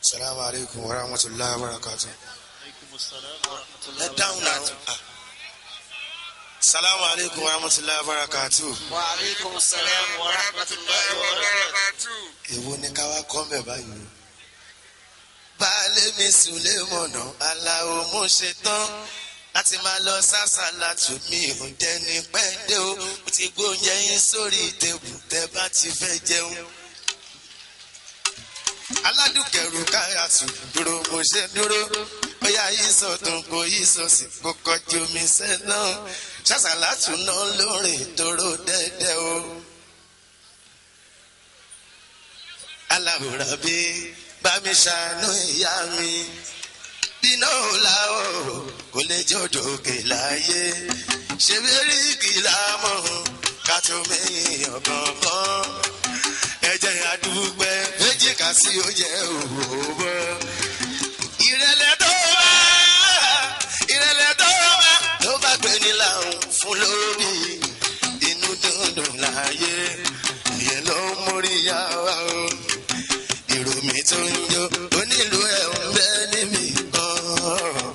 Assalamu alaikum wa rahmatullahi wa barakatuh. Let down now. Assalamu alaikum wa rahmatullahi wa barakatuh. Wa alaikum assalam wa rahmatullahi wa barakatuh. Èwo ni ká wá kọ́ mbẹ̀ báyìí. Baálé mi Sulaimon Alao mo ṣe tán láti máa lọ sásàlátù mi ò dẹni pẹ́ dé o. Mo ti gbóúnjẹ yín sórí tèbù tẹ́ bá ti fẹ́ jẹun. Aládùkẹ́ Rukayat dúró mo ṣe dúró. Bóyá yìí sọ̀tún kò yìí sọ̀sì kò kọjú mi sẹ́nà. Sásàlátù náà lórin dúró dẹ́dẹ́ o. Aláwòrán bí bá mi ṣàánú ìyá mi. Bínú làwọ̀ kò lè jòdò òkè láyé. Ṣé bẹ́rí kìlá mọ̀ ká tó mẹ́yìn ọ̀gángan. Ẹ̀jẹ̀ àdúgbẹ́ méjì kà sí ó jẹ́ òwò. Ìrẹ̀lẹ̀ tó bá gbé ní làwọn fún lórí. Inú dundun láyé ìyẹn ló ń mórí yá wa o. Ìró mi tó ń jó onílù ẹ̀ ń bẹ ní mi gan.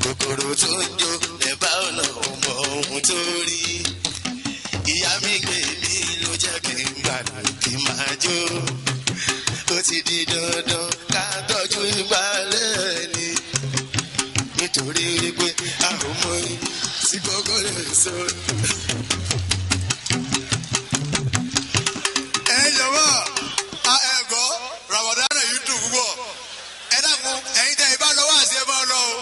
Kòkòrò tó ń jó lẹ́bàá ọ̀nà ọmọ ohun tó rí. Ìyá mi gbé mi ló jẹ́ kí n gbàdúrà kí n máa jó. Ó ti di dandan ká tọ́jú ìgbàlẹ̀ ni. Nítorí wípé àwọn ọmọ yìí sí gbogbo lè sọ. Ẹ jọ̀wọ́ ẹ̀gọ́ Ramadan yìí dùn púpọ̀. Ẹ dákun ẹ̀yin tẹ́ ibà lọ́wọ́ àti ẹ máa lọ o.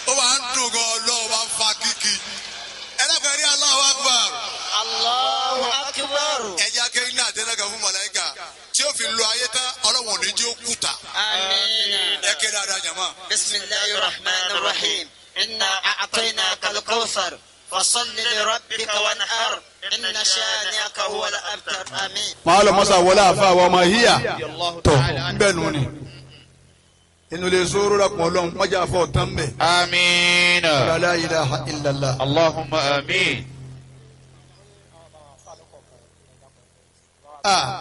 Ó máa ń dùn gan ọlọ́run máa ń fa kíkì. Ẹ dákun ẹ rí Allahu Akbar. Allahu akbar. Ẹ jẹ́ akéwì ní àtẹnẹ́gà fún Malaika tí ó fi lo ayé tán ọlọ́run ní jí ó kùtà. Àmín. Ẹ ké dáadáa jàmá. Bismillahir rahmanir rahim. Inna a'tainaka al-kawthar. Fasalli li rabbika wanhar. Inna shani'aka huwa al-abtar. Àmín. Máa lọ mọ́sá wọlé àfa àwọn ọmọ híyà tọ̀ ń bẹ̀ nù ni. Inú lè sóró rẹ̀ pọ̀ lọ́n mọ́jà fọ́ tán bẹ̀. Amina. La ilaha illallah. Allahumma amin.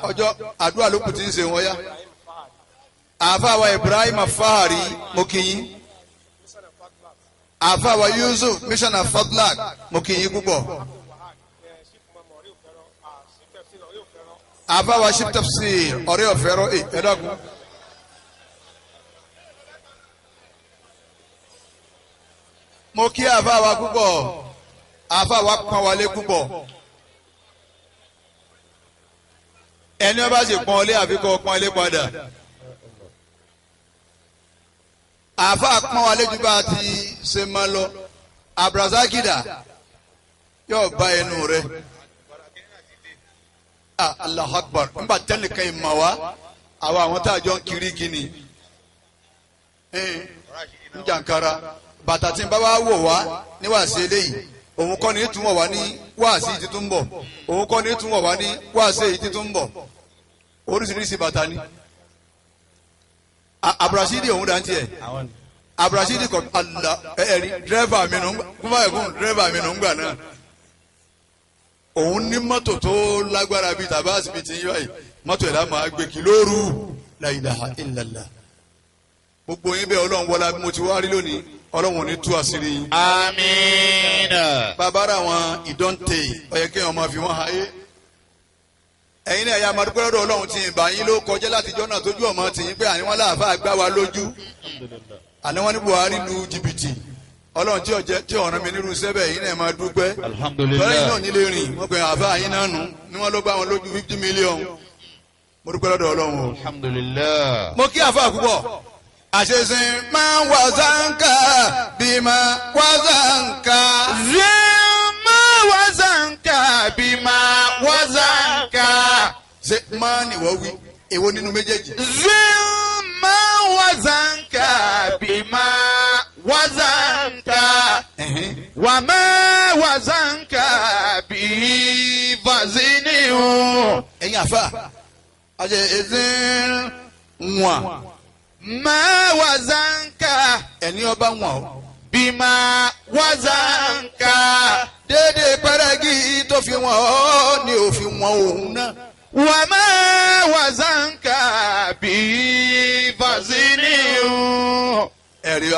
Ọjọ́ àdúrà ló kù tí ń ṣe wọ́n yá. Àfàwà Ibrahim Fahari mo kí yín. Àfàwà Yusuf Missioner Fadlak mo kí yín púpọ̀. Àfàwà Ship Tafsir ọ̀rẹ́ ọ̀fẹ́rọ̀ ẹ̀dọ́kun. Mo kí àfàwà púpọ̀. Àfàwà pọ́n wálé púpọ̀. Ẹni ọba sì pọ́n ọlé àfikọ́ pọ́n ọlé padà. Àfa pọ́n wa lójú bá a ti ṣe máa lọ. Abrazakida yóò bá ẹnu rẹ̀. Allahu Akbar nígbà tẹ́lẹ̀ kan ìmọ̀ wá àwọn àwọn tá a jọ ń kiri gini. Ń jàǹkara bàtà tí ń bá wá wò wá ní wàásù eléyìí. Òun kọ́ ni ìtumọ̀ wá ní wàásù yìí títún bọ̀. Òun kọ́ ni ìtumọ̀ wá ní wàásù yìí títún bọ̀. Oríṣiríṣi bàtà ni. Abrasidi òun dá ń tiẹ̀. Abrasidi kọ ẹ̀rí dírẹ́fà mi nù kúmọ̀ ẹ̀kún dírẹ́fà mi nù ń gbà náà. Òun ní mọ́tò tó lágbára bíi tàbáàsì bíi ti yíwáyì mọ́tò ẹ̀dá máa gbé kí lóru la ilaha illallah. Gbogbo yín bẹ́ẹ̀ ọlọ́run wọlá bí mo ti wá rí lónìí ọlọ́run ò ní tú àṣírí yín. Amina. Bàbá rà wọn ìdọ́ǹtè ọ̀yẹ́ kí wọ́n máa fi wọ́n háyé. Ẹ̀yin náà ya máa dúpẹ́ lọ́dọ̀ ọlọ́run tí ìbá yín ló kọjá láti jọ́nà tójú ọmọ tì yín pé àní wọn láàfáà gbá wa lójú àní wọn ní Buhari lu jìbìtì ọlọ́run tí ọ̀ràn mi nírú sẹ́bẹ̀ yín náà máa dúpẹ́ Alhamdulillah. lọ́rọ̀ yín náà nílé rìn wọ́n pe àfáà yín náà nù ní wọ́n ló bá wọn lójú 50 million mo dúpẹ́ lọ́dọ̀ ọlọ́run o. Alhamdulillah. Mo kí àfáà púpọ̀ àṣeṣin máa ń wà záǹkà bí máa wà záǹkà. Zima wazanka bima wazanka. Ṣé máa nìwọ́ wí èwo nínú méjèèjì. Zima wazanka bima wazanka. Wama wazanka bi vaziniu. Ẹ̀yin àfà àṣeṣin wọ̀n. Ma wazanka. Ẹni ọba wọn o. Bima wazanka. Dédé pẹ́rẹ́gì tó fi wọ́n ọ́ ni òfin wọn òun náà. Wama wazanka bi vaziniu. ẹ̀rí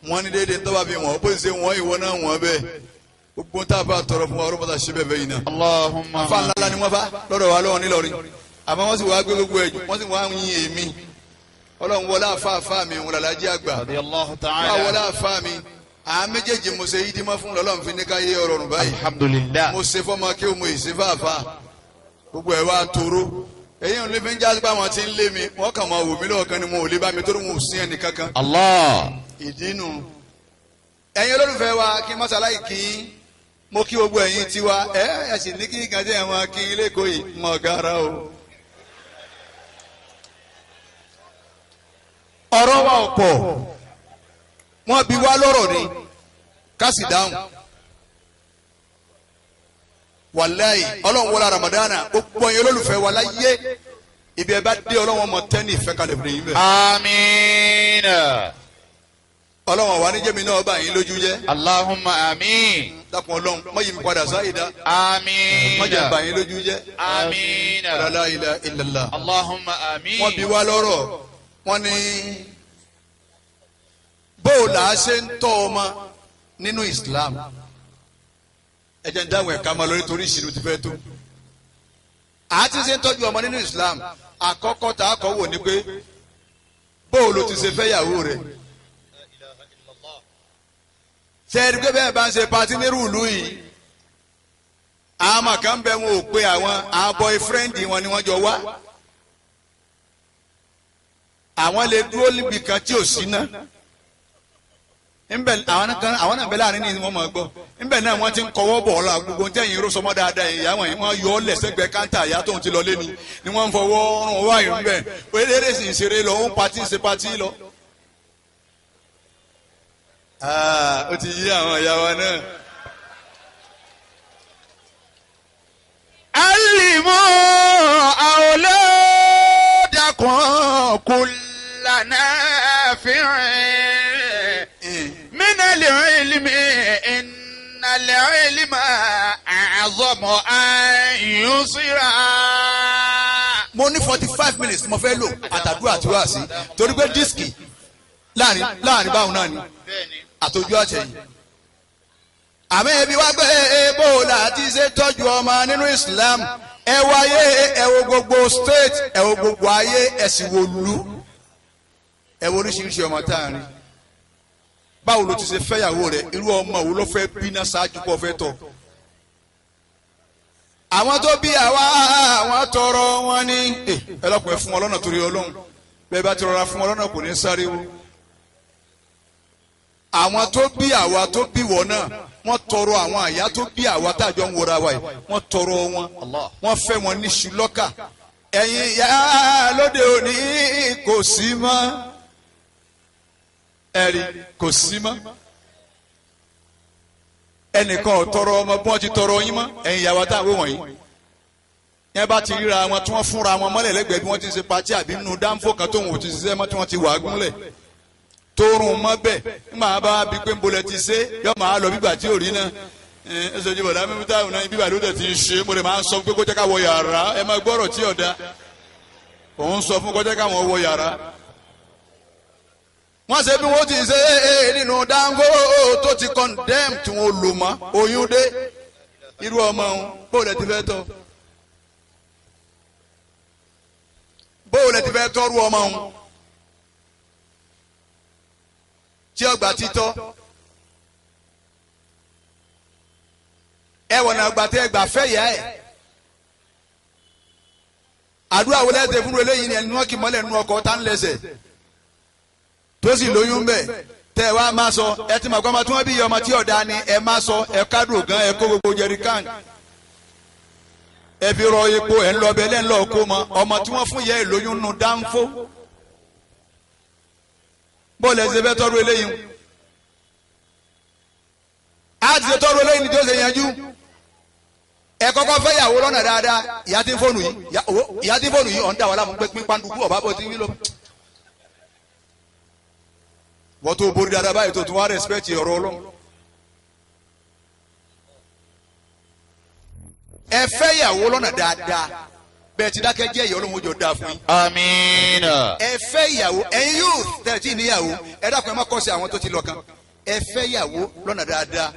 wọn ní déédéé tó bá fi wọ́n bó ṣe wọ́n ìwọ náà wọ́n bẹ́ẹ̀ gbogbo tá a bá tọrọ fún wa ọ̀rọ̀ mọ́ta ṣe bẹ́ẹ̀ bẹ́ẹ̀ yìí náà. Allahumma. afa ńlá ni wọ́n bá lọ́dọ̀ wa lọ́wọ́ nílọrin àmọ́ wọ́n sì wá gbé gbogbo ẹ̀jú wọ́n sì wá yin èmi ọlọ́run wọlé àfa mi wọn làlájí àgbà Radiyallahu ta'ala. wọ́n wọlé àfa mi àwọn méjèèjì mo ṣe yídí mọ́ fún lọ́lọ́run fi ní ká yé ọ̀rọ̀ rùn báyìí Alhamdulillah. mo ṣe fọ́mọ kí o mo ì ṣe fàáfà gbogbo ẹ̀ wá tóró èyí ò ní fi ń já pé àwọn tí ń lé mi wọ́n kàn máa wò mí lọ́ọ̀kan ni mo ò lè bá mi tó ń sí ẹnì kankan. Allah. ìdínú ẹ̀yin olólùfẹ́ wa kí mọ́sálàyé kí mo kí gbogbo ẹ̀yin tiwa ẹ̀ sì ní kí nǹkan tí àwọn kí ilé kò yìí mọ̀ gara o. ọ̀rọ̀ wa ọ̀pọ̀ wọ́n bi wá lọ́rọ̀ ni ká sì dáhùn wàláyé ọlọ́run wọlé ramadana gbogbo ẹ̀yin olólùfẹ́ wa láyé ibi ẹ bá dé ọlọ́run ọmọ tẹ́ni ìfẹ́ kalẹ̀ fún yín bẹ́ẹ̀. Àmín. ọlọ́run wa ní jẹ́mi náà bá yín lójú jẹ́. Allahumma àmín. dákun ọlọ́run má yí mi padà sáyidá. Àmín. má jẹ́ bá yín lójú jẹ́. Àmín. la ilaha illallah. Allahumma àmín. wọ́n bi wá lọ́rọ̀ wọ́n ní bóòlù àṣẹ ń tọ́ ọmọ nínú Islam ẹ jẹ́ ń dáhùn ẹ̀ka máa lórí torí ìṣirò ti fẹ́ tó àti ṣe ń tọ́jú ọmọ nínú Islam àkọ́kọ́ tá a kọ́ wò ni pé bóòlù ti ṣe fẹ́ yàwó rẹ̀ ṣe é rí pé bẹ́ẹ̀ bá ń ṣe patí nírú ìlú yìí àmọ́ kan bẹ wọn ò pé àwọn boyfriend wọn ni wọ́n jọ wá àwọn lè dúró níbi kan tí ò sí ná nbẹ àwọn náà bẹ láàrin ní wọn máa gbọ́ nbẹ náà wọn ti ń kọwọ́ bọ̀ ọ̀la gbogbo ń tẹ̀yìn irú sọmọ dáadáa ìyá wọn yìí wọn yọ ọ́ lẹ́sẹ̀gbẹ́ káńtà ìyá tóun ti lọ lé ni wọ́n ń fọwọ́ rún wáyé nbẹ eré sì ń ṣeré lọ ó ń patí ń ṣe patí lọ. ó ti yí àwọn ìyá wa náà. alimu awladakum kullana fi'in min al-ilmi inna al-ilma a'zamu an yusira. mo ní 45 minutes mo fẹ́ lò àtàdúrà àti wáàsí torí pé dísìkì láàrin báwọn náà ni àtòjú àtẹ̀yìn. àmọ́ ẹbí wá gbé ebó láti ṣe tọ́jú ọmọ nínú Islam ẹ wáyé ẹ wo gbogbo state ẹ wo gbogbo ayé ẹ sì wo lù ẹ wo oríṣiríṣi ọmọ tá à ń rí báwo ló ti ṣe fẹ́yàwó rẹ̀ irú ọmọ wo ló fẹ́ bínú ṣáájú kó fẹ́ tọ́. àwọn tó bí àwa àwọn tọrọ wọn ní ẹ lọ́kùn ẹ fún wọn lọ́nà torí Ọlọ́run bẹ́ẹ̀ bá ti rọra fún wọn lọ́nà kò ní sáré wo. àwọn tó bí àwa tó bí wọ náà wọ́n tọrọ àwọn àyà tó bí àwa tájọ ń wọra wa yìí wọ́n tọrọ wọn wọ́n fẹ́ wọn ní ṣùlọ́kà ẹ̀yin ìyá lóde òní kò sí mọ́ ẹ̀rí kò sí mọ́ ẹnìkan ò tọrọ ọmọ bí wọ́n ti tọrọ yín mọ́ ẹ̀yin ìyá wa táwọn wọ̀nyí yẹn bá ti ríra wọn tí wọ́n fúnra wọn mọ́lẹ̀ lẹ́gbẹ̀ẹ́ bí wọ́n ti ń ṣe patí àbí nínú dáńfò kan tóun ò ti ṣiṣẹ́ mọ́ tí wọ́n ti wà á gúnlẹ̀ torun mọ bẹ́ẹ̀ nígbà bá bí pé nbolẹ ti ṣe yọ máa lọ bígbà tí ò rí náà ẹ sọ jìbọn lámì táwọn náà bíbà ló dẹ ti ń ṣe mo lè máa ń sọ pé kó jẹ́ ká wọ yàrá ẹ máa gbọ́rọ̀ tí ọ̀dà òun sọ fún kó jẹ́ káwọn wọ yàrá. wọ́n ṣe bí wọ́n ti ṣe nínú dáńgó tó ti condemn tí wọ́n lò mọ́ oyún dé irú ọmọ òun bóòlù ẹ ti fẹ́ tọ́ bóòlù ẹ ti fẹ́ tọ́rú ọmọ òun. tí ọgbà títọ́ ẹ wọ̀nà àgbà tẹ ẹgbà fẹ́ yá ẹ̀ àdúrà wọlé ẹsẹ̀ fún eléyìí ni ẹni wọn kì í mọ́lẹ̀ nínú ọkọ̀ tá ń lẹ́sẹ̀ tó sì lóyún bẹ́ẹ̀ tẹ ẹ wá máa sọ ẹ ti mọ̀ kọ́ ọmọ tí wọ́n bí ọmọ tí ọ̀dà ni ẹ máa sọ ẹ kádùn gan ẹ kó gbogbo jẹríkàn ẹ fi rọ epo ẹ ń lọ bẹ lẹ́ ń lọ kó mọ ọmọ tí wọ́n fún yẹ ẹ lóyún nù dáńfó bọ́ọ̀lù ẹ̀sẹ̀ fẹ́ tọ́rọ eléyìí á ti ṣe tọ́rọ eléyìí ni tí ó ṣe yanjú ẹ kọ́kọ́ fẹ́ yàwó lọ́nà dáadáa ìyá tí ń fóònù yìí ọ̀n dà wà láàmú pé pípandùkú ọ̀bá bọ̀ tí ń lọ. wọ́n tó borí dáadáa báyìí tó tún wá rẹ́spẹ̀tì ọ̀rọ̀ Ọlọ́run. ẹ fẹ́ yàwó lọ́nà dáadáa bẹ́ẹ̀ ti dákẹ́ jẹ́ ìyá Ọlọ́run jọ dáa fún yín. Amina. ẹ fẹ́ ìyàwó ẹ̀yin youth tẹ̀tí níyàwó ẹ dákun ẹ má kọ́ sí àwọn tó ti lọ kan ẹ fẹ́ ìyàwó lọ́nà dáadáa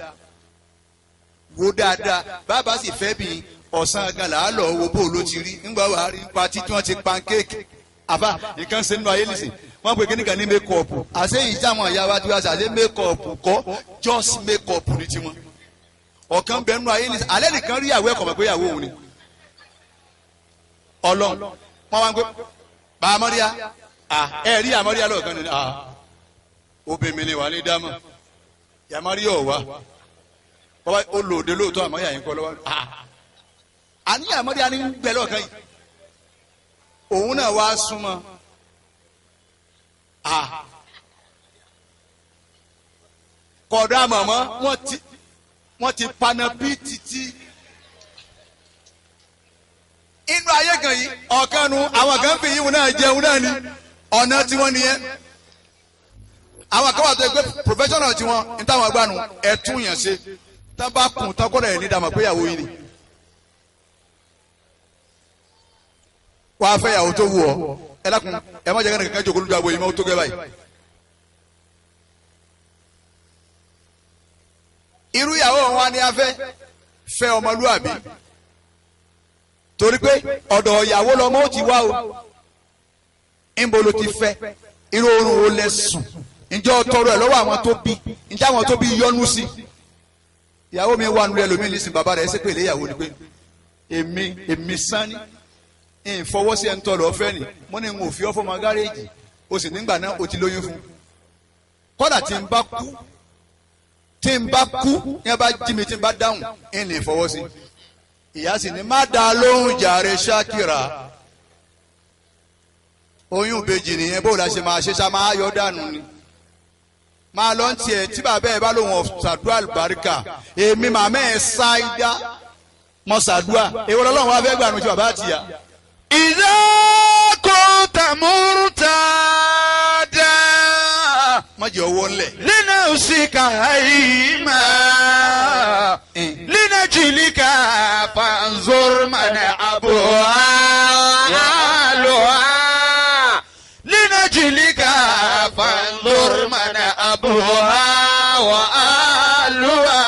wo dáadáa bàbá sì fẹ́ bí ọ̀sán gan là á lọ wo bó ló ti rí nígbà wàá rí patí tí wọ́n ti pancake àfa nǹkan ṣe nínú ayé nìsín wọ́n pè kíníkan ní make up àṣeyìí táwọn ìyá wa ti wá sí àṣẹ make up kọ́ just make up ní tiwọn ọ̀kan bẹ́ẹ̀ nínú ayé nìsín alẹ́ nìkan rí ìyàwó ẹ̀kọ́ mọ̀ pé ìyàwó òun ni Ọlọ́run wọ́n wá ń gbé bá amọ́ríyá ẹ rí amọ́ríyá lọ́ọ̀kan ní obìnrin ni wà ní dámọ̀ yàmọ́ríyá ọ̀wá bọ́wá ó lòdì lóòótọ́ àmọ́ríyá yín kọ́ lọ́wọ́ àní amọ́ríyá ní gbẹ lọ́ọ̀kan yìí òun náà wá súnmọ́ kọ̀dọ̀ àmọ̀mọ́ wọ́n ti paná bí títí inú ayé kan yìí ọ̀kan nu àwọn kan fi yíwọ̀n náà jẹun náà ni ọ̀nà tí wọ́n nìyẹn àwọn kan wà tó gbé professional tí wọ́n ní táwọn agbánu ẹ̀tún yàn ṣe tá bá kùn tán kọ́dọ̀ ẹ̀ ní dàmọ̀ pé ìyàwó yìí ni wàá fẹ́ ìyàwó tó wù ọ́ ẹ lákun ẹ má jẹ́ kẹ́ni kankan jòkó lójú àbò yìí mọ́ tó gẹ́ báyìí. irú ìyàwó wọn ni a fẹ́ ọmọlúwàbí torí pé ọ̀dọ̀ ìyàwó lọmọ ó ti wá o ńbo ló ti fẹ́ irú oorun wo lẹ sùn ǹjẹ́ tọrọ ẹ̀ lọ́wọ́ àwọn tó bí ǹjẹ́ àwọn tó bí yọ́nú sí ìyàwó mi wà nílẹ̀ lómi nísìn bàbá rẹ̀ ẹ̀ ṣépè lé ìyàwó ni pé èmi sani ìfọwọ́sí ẹ̀ ń tọrọ ọ̀fẹ́ ni mo ní n ò fi ọ́ fọmọ gáréèjì o sì nígbà náà o ti lóyún fún kódà tí n bá kú ní ẹ bá jí mi tí n bá dáhùn ń lè fọwọ́sí ìyá sì ní má dá lóhùn jàre ṣákìrà oyún ìbejì nìyẹn bó la ṣe máa ṣe ṣá máa yọ dànù ni máa lọ tiẹ̀ tí bàbá ẹ bá lóhùn ọ̀sàdúrà àlùbáríkà èmi màmá ẹ ṣáídá mọ ṣàdúrà èwo lọ́lọ́run wá fẹ́ gbà nù tí bàbá àti ìyá. Idha kunta murtada. má jẹ́ owó ńlẹ̀. linafsika hayma. linajlika fanzur man abuha. linajlika fanzur man abuha wa aluha.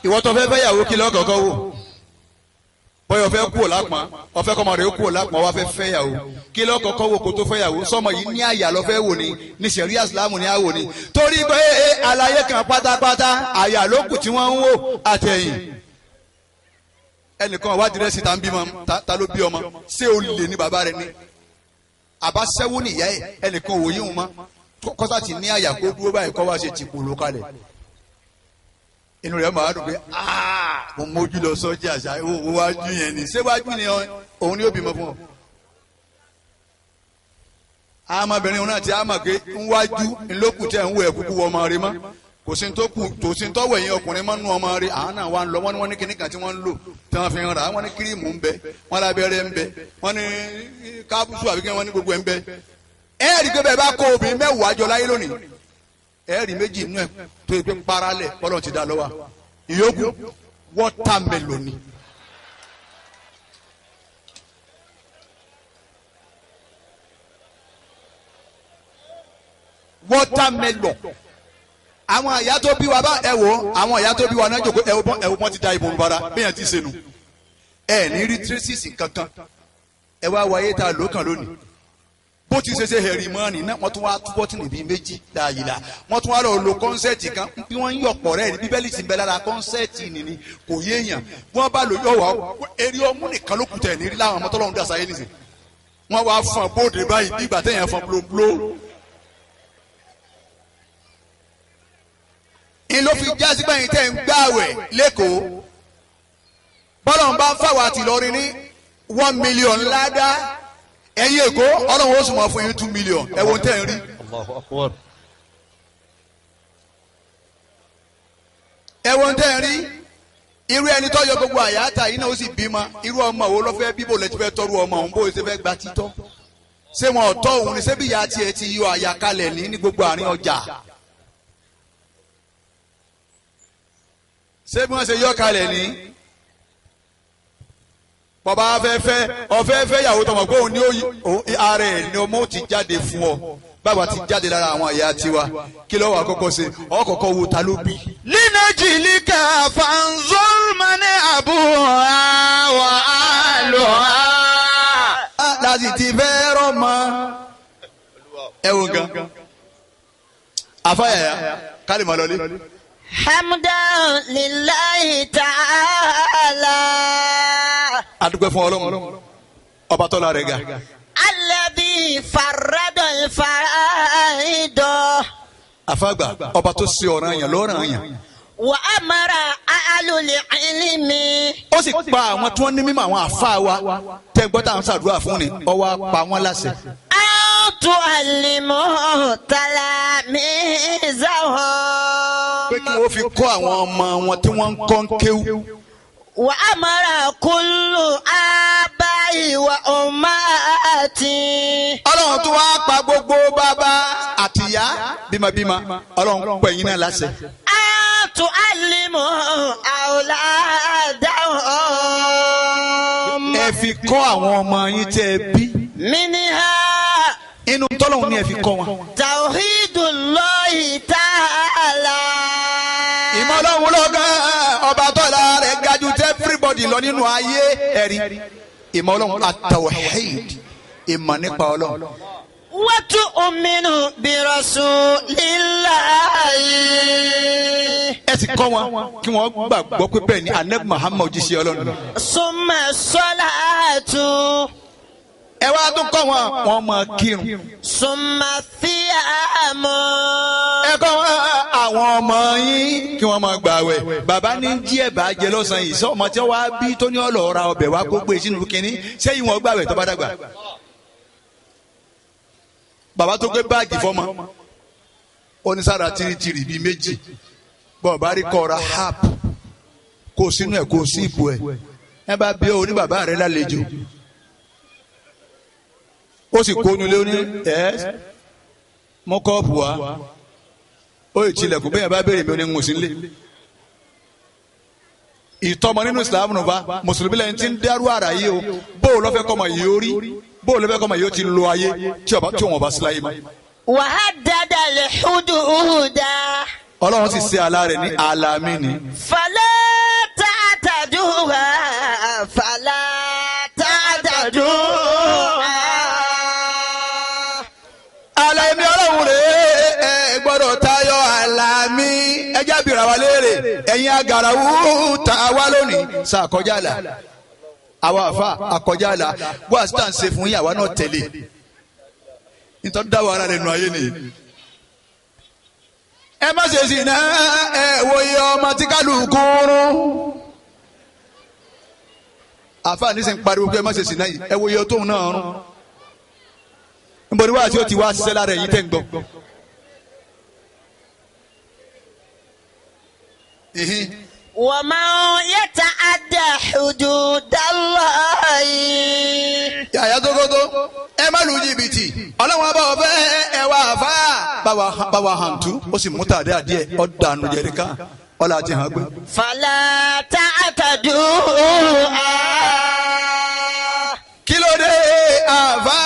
ìwọ tó fẹ́ fẹ́ yàwó kí lọ́kọ̀ọ́kọ́ wò bọ́yọ̀ fẹ́ kú ò lápọn ọ̀fẹ́ kọ́mọ rẹ̀ ó kú ò lápọn wá fẹ́ fẹ́ yàwó kí lọ́kọ̀ọ́kọ́ wò kó tó fẹ́ yàwó sọmọ yìí ní àyà lọ́fẹ́ wò ní sẹ̀ríà ìsìlámù ní àwò ni torí pé àlàyé kan pátápátá àyà ló kù tí wọ́n ń wò àtẹ̀yìn ẹnìkan wá dírẹ́sì tá ń bímọ ta ló bí ọmọ ṣé o lè ní bàbá rẹ ní àbáṣẹ́wó nìyá ẹ̀ ẹnìkan òwò yíhun mọ́ kọ́sà ti ní àyà kó dúró báyìí kọ́ wá ṣe tìpó ló kalẹ̀ inú rẹ̀ máa dùn pé mo mójú lọ sọ́jà ṣá owó wájú yẹn ni ṣé wájú ni òun ni ó bímọ fún ọ. ọmọbìnrin òun náà ti á mọ̀ pé ń wájú ńlọ́kù tẹ̀ ń wọ ẹ̀kúkú wọ ọmọ rẹ mọ́ kò sí tó kù tó sí tó wẹ̀yìn ọkùnrin mọ́ nú ọmọ rẹ àwọn náà wà ń lọ wọ́n ní kíní kan tí wọ́n ń lò tí wọ́n fi ń rà wọ́n ní kírímù ń bẹ wọ́n lábẹ́rẹ́ ń bẹ wọ́n ní kábùsù àbí kí wọ́n ní gbogbo ẹ̀ ń bẹ. ẹ̀ẹ́dì pé bẹ́ẹ̀ bá kó obìnrin mẹ́wàá jọ láyé lónìí ẹ̀ẹ́rì méjì inú ẹ̀ tó yẹ pé paralẹ̀ bọ́lọ̀ ti dá lọ́wọ́ ìyókù wọ́tàmẹ́lòní. wọ́tàmẹ́lọ̀ àwọn àyà tó bí wa bá ẹ wò àwọn àyà tó bí wa náà jòkó ẹ wò wọ́n ti da ìbò nbara bẹ́ẹ̀ ti sẹ́nu ẹ ní rí tírísìsì kankan ẹ wá wáyé tá a lò kàn lónìí bó ti ṣe hẹ̀rì mọ́ni náà wọ́n tún wá túbọ̀ tì níbi méjì dáàyè la wọ́n tún wá lọ lo kọ́nsẹ́ẹ̀tì kan bí wọ́n ń yọ̀pọ̀ rẹ̀ ní bíbélì ti ń bẹ lára kọ́nsẹ́ẹ̀tì nìní kò yéèyàn wọ́n bá lò yọ̀ wá eré ọmú nìkan ló kù tẹ̀ ní rí láwọn ọmọ tọ́lọ́run dàsáyé nìsín wọ́n wá fọn bóde báyìí bí ìgbà téèyàn fọn blóbló. ń ló fi jásí gbẹ̀yìn tẹ̀ ń gbààwẹ̀ lẹ́kọ̀ọ́ bọ́lọ̀ ń bá fáwọn àtìlọrin ní 1 million ládàá ẹ̀yin èkó ọlọ́run ó sì mọ̀ fún yín 2 million ẹ̀wọ̀n tẹ̀ ń rí. ẹ̀wọ̀n tẹ̀ ń rí irú ẹni tó yọ gbogbo àyàtà yìí náà ó sì bímọ irú ọmọ wo ló fẹ́ bíbò lẹ́tí fẹ́ tọ́rú ọmọ òun bó ṣe fẹ́ gba títọ́ ṣé wọn ọ̀tọ́ òun ni ṣébí ìyá tiẹ̀ ti yọ àyàkalẹ̀ ní gbogbo àárín ọjà ṣé bí wọ́n ṣe yọ kalẹ̀ ní bàbá ọ̀fẹ́fẹ́ ìyàwó tọmọ pé òun ní ara ẹ̀ ni ọmọ ti jáde fún ọ bàbá ti jáde lára àwọn ìyá tiwa kí ló wà kọ́kọ́ ṣe ọkọ̀ọ̀kọ̀ wo ta ló bí. linajilika fanzur man abuha wa aluha. láti ti fẹ́ rọ́mọ ẹ wo gan afáyàyà kálí mọ́ lọ́lé. hamdan lillahi ta'ala. adúgbò fún Ọlọ́run ọba tọ́lá rẹ̀ ga. alladhi farrada al-fara'id. àfàgbà ọba tó ṣe ọ̀ranyàn lọ́ranyàn. wa amara ahlul ilmi. ó sì pa àwọn tí wọ́n ní mímọ̀ àwọn àfa wa tẹ́ gbọ́ tá à ń ṣàdúrà fún ni ó wá pa wọ́n láṣẹ. tu'allimu talamizahum. pé kí wọ́n fi kọ́ àwọn ọmọ wọn tí wọ́n ń kọ́ ń kéwú. wa amara kullu abai wa ummati. ọlọ́run tó wá pa gbogbo bàbá àtìyá bímọbímọ ọlọ́run pẹ̀yìn náà láṣẹ. tu'allimu awladahum. ẹ fi kọ́ àwọn ọmọ yín tẹ́ ẹ bí. minha. inú tọ́lọ́run ni ẹ fi kọ́ wọn. tawhidullahi ta'ala. ìmọ̀ ọlọ́run lọ́gán ọba tọ́lá rẹ̀ gaju tẹ́ everybody lọ nínú ayé ẹ̀rí. ìmọ̀ ọlọ́run at-tawhid ìmọ̀ nípa ọlọ́run. wa tu'minu bi rasulillahi. ẹ sì kọ́ wọn kí wọ́n gbàgbọ́ pé bẹ́ẹ̀ ni anabi Muhammad jíṣẹ́ ọlọ́run. summa salatu. ẹ wá tún kọ́ wọn máa kírun. summa thiyamu. ẹ kọ́ àwọn ọmọ yín kí wọ́n máa gbààwẹ̀. bàbá ní jí ẹ̀bà jẹ lọ́sàn-án yìí sọ ọmọ tí wọ́n wá bí tó ní ọ̀lọ́ ra ọbẹ̀ wá kó gbé sínú kínní sẹ́yìn wọn gbààwẹ̀ tó bá dàgbà. bàbá tó gbé báàgì fọ́mọ onísàrà tìrìtìrì bíi méjì bọ́ọ̀ rí kọ́ra hap kó sínú ẹ̀ kó sí ipò ẹ̀ ẹ bá bí o ní bàbá rẹ lálejò ó sì kó nulẹ̀ ó ní ẹ̀ mọ́ kọ́ọ̀pù wa ó yìí tilẹ̀kùn bẹ́ẹ̀ bá béèrè mi ó ní ń sílé ìtọ́mọ nínú Islam nù bá mùsùlùmí lẹ́yìn tí ń dárú àrà yìí o bó o lọ́fẹ́ kọ́mọ yìí ó rí bó o lọ́fẹ́ kọ́mọ yìí ó ti lo ayé tí wọn bá síláyé mọ́. wàhádàdà lè hududa. ọlọ́run sì ṣe àlá rẹ̀ ní àlàmì ni. fala ta'taduha fala ta'taduha. àlàmì ọlọ́run rèé ẹ gbọ́dọ̀ tayọ àlàmì ẹjẹ́ àbírà wa léèrè ẹ̀yin agarawu ta wá lónìí sàkọjá là àwa àfa àkọjá là bó àṣìṣe à ń ṣe fún yàrá náà tẹ̀lé nítorí dáwọ́ ara rẹ̀ nù ayé nìyí. ẹ má ṣe sí náà ẹ wo iye ọmọ tí kálukú rún. àfa ní sìn pariwo pé ẹ má ṣe sí náà yìí ẹ wo iye tóun náà rún. níbo ni wàá tí ó ti wá ṣiṣẹ́ lára ẹ̀yìn tẹ̀ ń gbọ́. wa man yata'adda hududallahi. yàyà tókótó ẹ má lu jìbìtì ọlọ́wọ́n bá wọ́n fẹ́ ẹ wá fà báwa hàǹtú ó sì mú tàdé àdíẹ̀ ọ̀ dànù jẹ̀ríkà ọ̀là àti hàn gbé. fala ta'taduha. kí ló dé àfà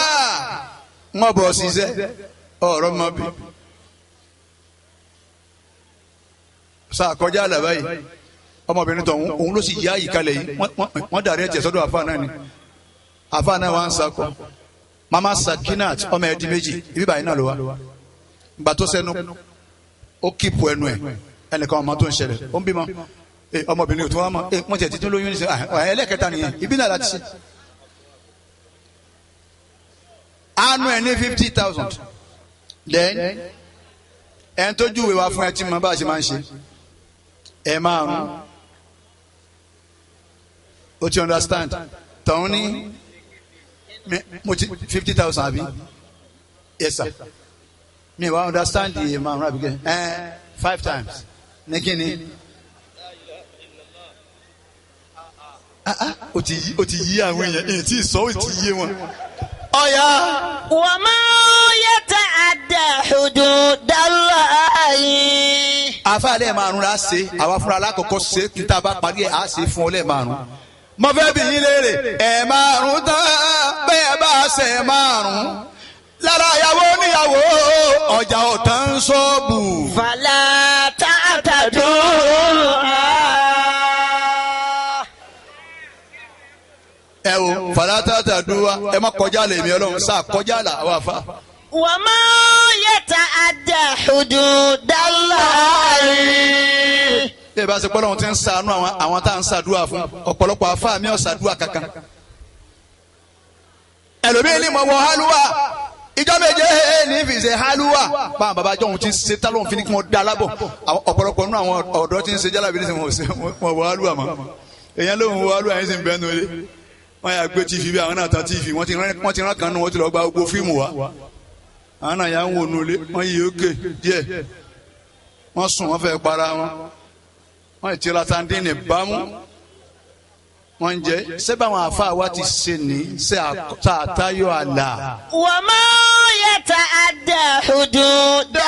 wọn bọ̀ ṣiṣẹ́ ọ̀rọ̀ mọ́ bí. sàkọjá àlàbá yìí ọmọbìnrin tó òun ló sì yá àyíkalẹ̀ yìí wọ́n dàrí ẹ̀jẹ̀ sọ́dọ̀ àfà náà ni àfà náà wà ń sakọ mama Sakinat ọmọ ẹ̀dín méjì ibi báyìí náà ló wá gbà tó sẹ́nu ó kíìpù ẹnu ẹ̀ ẹnìkan ọmọ tó ń ṣẹlẹ̀ ó ń bímọ ọmọbìnrin tó wá mọ wọ́n ti ẹ̀ títún lóyún ní sẹ́ ẹlẹ́kẹta nìyẹn ibi náà láti ṣe àánú ẹ̀ ní 50,000 then ẹn tó júwe wá fún ẹ tí mo bá ṣe máa ń ṣe ẹ márùn o ti understand tọ̀hún ní mo ti 50,000 àbí yes sir mi wá understand iye márùn àbí kẹ 5 times ní kí ni o ti yí àwọn èèyàn èyí tí ì sọ ó ti yé wọn. ọ̀ya. wa man yata'adda hududallahi. àfàlẹ́ márùn la ṣe àwa fúnra alákọ̀ọ́kọ́ ṣe kí n ta bá parí ẹ̀ á ṣe fún ọ lẹ́ẹ̀ márùn mo fẹ́ bi yín léèrè ẹ̀ márùn tán bẹ́ẹ̀ bá ṣe márùn lára ìyàwó níyàwó ọjà ọ̀tán ṣọ́ọ̀bù. fàlà tààtàdó. ẹ o fàlátàtà dúwà ẹ má kọjá lèmi Ọlọ́run sá kọjá là wà fà. wa ma yata'adda hududallahi. bí ẹ bá ṣe pé Ọlọ́run ti ń ṣàánú àwọn tá à ń ṣàdúrà fún ọ̀pọ̀lọpọ̀ àfáà mi ò ṣàdúrà kankan. ẹlòmíín ní mọ̀ wọ hálùwà ìjọ méje ní fi ṣe hálùwà báwọn bàbá jọ̀hún ti ń ṣe tálọ́hún fi ní kí wọ́n dá lábọ̀ ọ̀pọ̀lọpọ̀ nínú àwọn ọ̀dọ́ ti ń ṣe jálàbí ní sẹ́wọ̀n wọ hálùwà mọ́ èèyàn lóhùn wọ hálùwà yẹn sì ń bẹ́ẹ̀ nulẹ̀ wọ́n yà gbé tv bí àwọn náà ta tv wọ́n ti rán kan nù wọ́n ti lọ gba gbogbo fíìmù wa àwọn náà yà ń wò nulẹ̀ wọ́n yí òkè díẹ̀ wọ́n sùn wọ́n fẹ́ para wọ́n ti ra sandini bámú wọ́n jẹ́ sẹ́bà àwọn àfa wa ti ṣe ní ṣe àtayọ àlà. wa ma yata'adda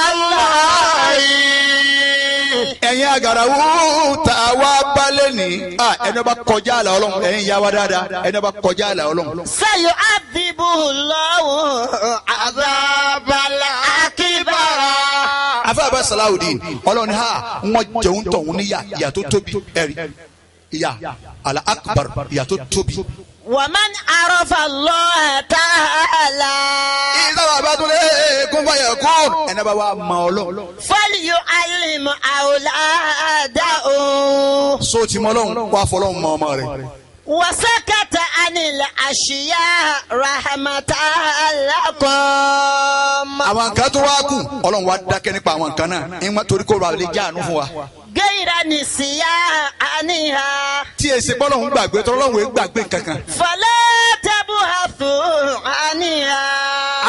hududallahi. ẹ̀yin àgàràwù tá a wá balẹ̀ ní ẹni bá kọjá àlà Ọlọ́run ẹ̀yin yá wa dáadáa ẹni bá kọjá àlà Ọlọ́run. sayu'adhibuhu Allahu 'adhabal akbara. afẹ́fẹ́ Salawudeen Ọlọ́run ní wọ́n jẹun tọ̀hún ní ìyà tó tóbi ẹ̀rí ìyà àlà akbar ìyà tó tóbi. wa man arafa Allah ta'ala. ìsáwà bá tún lé kún fàyà kún ẹni bá wà mọ Ọlọ́run. falyu'allim awladahu. so ti mọ Ọlọ́run wà fọlọ́run mọ ọmọ rẹ̀. wasakata anil ashiya rahmatan lakum. àwọn nǹkan tó wá kù Ọlọ́run wá dákẹ́ nípa àwọn nǹkan náà ìmọ̀ torí kó ra lè jẹ́ àánú fún wa. gaira nisiya aniha. tí èsì bọ́lọ́run gbàgbé tọ́lọ́run èé gbàgbé kankan. fala tabuhathu aniha.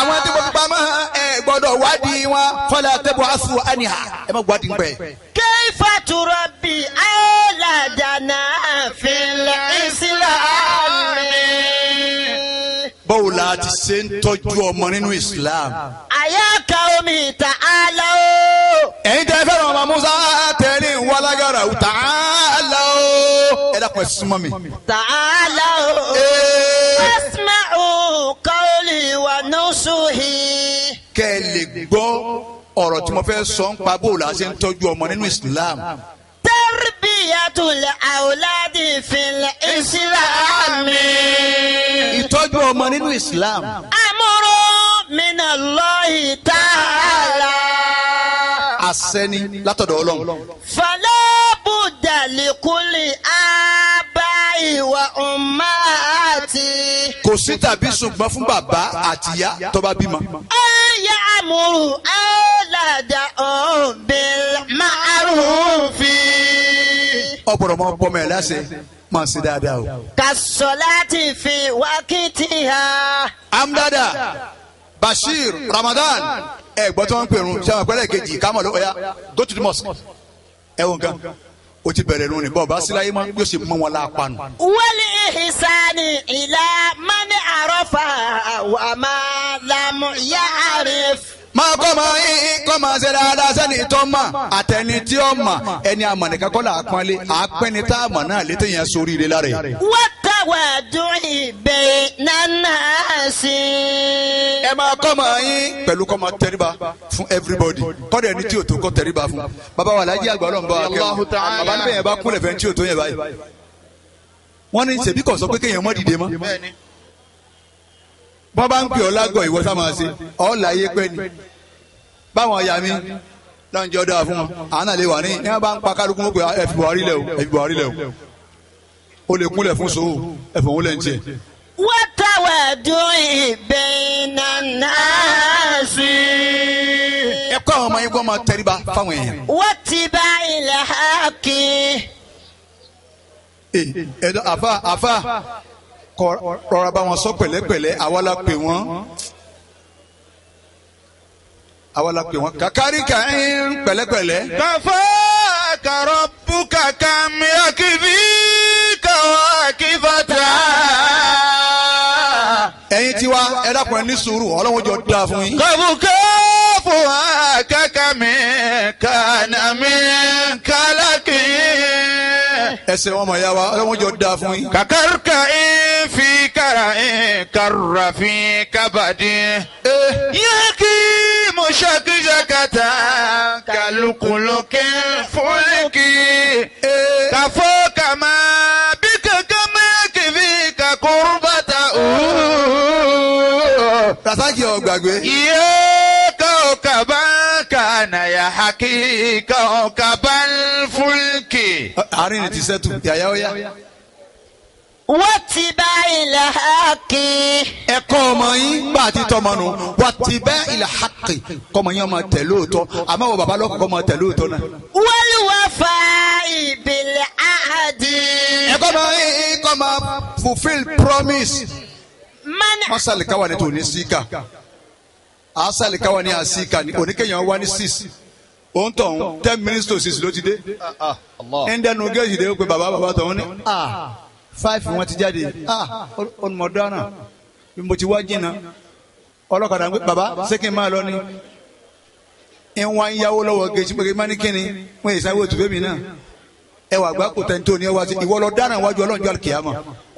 àwọn tí mo fi pamọ́ ẹ gbọ́dọ̀ wádìí wọn fala tabuhathu aniha ẹ má wádìí ń pẹ́. kayfa turabbi awladana fil islam. báwo la ti ṣe ń tọ́jú ọmọ nínú Islam. ya qaumi ta'alaw. ẹ̀yin tẹ́ fẹ́ràn ọmọ Musa tẹ̀lé wàlágàrà ta'alaw. ẹ dákun ẹ súnmọ́ mi. ta'alaw. asma'u qawli wa nusuhi. kẹ́ ẹ lè gbọ́ ọ̀rọ̀ tí mo fẹ́ sọ ń pa bó la ṣe ń tọ́jú ọmọ nínú Islam. tarbiyatul awladi fil islam. ìtọ́jú ọmọ nínú Islam. amru minallahi ta'ala. àṣẹni látọ̀dọ̀ Ọlọ́run. fala budda likulli abai wa ummati. kò sí tàbí ṣùgbọ́n fún bàbá àtìyá tó bá bímọ. ya amuru awladahum bil ma'rufi. ọ̀pọ̀lọpọ̀ mọ bọ́mọ ẹ̀ láṣẹ máa ṣe dáadáa o. kasolati fi waqtiha. amdada Bashir Ramadan ẹ gbọ́ tí wọ́n ń pèrún ṣé àwọn pẹ́lẹ́ kejì kámọ̀ ló ọ̀ya go to the mosque ẹ wọ nǹkan o ti bẹ̀rẹ̀ nù ní bọ́ọ̀ bá síláyé mọ́ yóò sì mú wọn lápánu. wal ihsani ila man arafa wa ma lam ya'rif. máa kọ́ máa yín kọ́ máa ṣe dáadáa sẹ́ni tó mọ̀ àtẹni tí ó mọ̀ ẹni àmọ̀nìkan kọ́ là á pọ́nlé àpẹni tá a mọ̀ náà létí yẹn sórí ilé lára yìí. watawadu'i baynan nasi. ẹ máa kọ́ máa yín pẹ̀lú kọ́ máa tẹríba fún everybody kọ́dọ̀ ẹni tí o tó kọ́ tẹríba fún. bàbá wa Alhaji àgbà Ọlọ́run bá wa kẹ́wọ̀n bàbá níbẹ̀ yẹn bá kúnlẹ̀ fẹ́ tí o tó yẹn báyìí. wọ́n ní ṣèbí kò sọ pé kéèyàn mọ́ dìde mọ́. bọ́n bá ń pè ọ́ lágọ̀ ìwọ sá máa ṣe ọ́ láyé pẹ́ ni. báwọn ọ̀yà mi lọ́njọ́ dáa fún wọn àwọn náà lè wà ní ní wọ́n bá ń pa kálukú mọ́ pé ẹ fi Buhari lẹ̀ o ẹ fi Buhari lẹ̀ o. o lè kúnlẹ̀ fún sòwò ẹ fòun lẹ̀ ń tiẹ̀. watawadu'i baynan nasi. ẹ kọ́ àwọn ọmọ yín kó máa tẹríba fáwọn èèyàn. wattiba'il haqqi. àfa rọra bá wọn sọ pẹ̀lẹ́pẹ̀lẹ́ àwa la pè wọ́n kakari kàín pẹ̀lẹ́pẹ̀lẹ́. kafaka rabbuka kam yakfika wakifata. ẹ̀yin tiwa ẹ dákun ẹ ní sùúrù Ọlọ́run jọ dáa fún yín. kabuka fún akẹ́kẹ́ mi kànáà mi kálákì. ẹ ẹsẹ̀ wọn mọ̀ ya wa ọlọ́wọ́n jọ da fún yín. kàkàrùkà fi kàrà kàrà fi kábàdì. yẹ kí mo ṣàkíyàkàtà kàlùkùlùkì fúlùkì. kàfọ́ kàmá bí kankan mẹ́kì fi kàkúrúbàtà. rasaki ọ̀ gbàgbé. yẹ kọ́ kàbá kànà yà hakíkà kàbá fúlùkì. àárín ni ti sẹ́tù yàyà ó yá. Wattibail haqqi. ẹ̀kọ́ ọmọ yín gbà àti tọmọ nù wattibail haqqi kọ́mọ yín ọmọ tẹ̀ lóòótọ́ àmọ́ wọ bàbá lọ́kọ̀ ọmọ tẹ̀ lóòótọ́ náà. Wal wafa'i bil ahdi. ẹ̀kọ́ ọmọ yín kọ́ máa fulfil promise. masali káwa ni tò ní síkà asali káwa ni àsíkà ni oníkẹyàn wá ní 6 òun tọ̀ 10 minutes to 6 ló ti dé. ẹ̀ńdẹ́nu gẹ̀ẹ́sì dé ó pe bàbá tọ̀hún ní 5 wọn ti jáde olùmọ̀dánà bí mo ti wá jìnnà ọlọ́kadà ń gbé bàbá ṣé kí n máa lọ ni ìwọ̀n ìyàwó lọ́wọ́ gẹ̀ẹ́sì pé má ní kíni wọ́n yìí sáwọ́ òtún fẹ́mi náà ẹwà àgbà kò tẹ̀ ń tó ní ẹwà sí ìwọ lọ dáná wájú ọlọ́njọ́ àlùkìyàmà.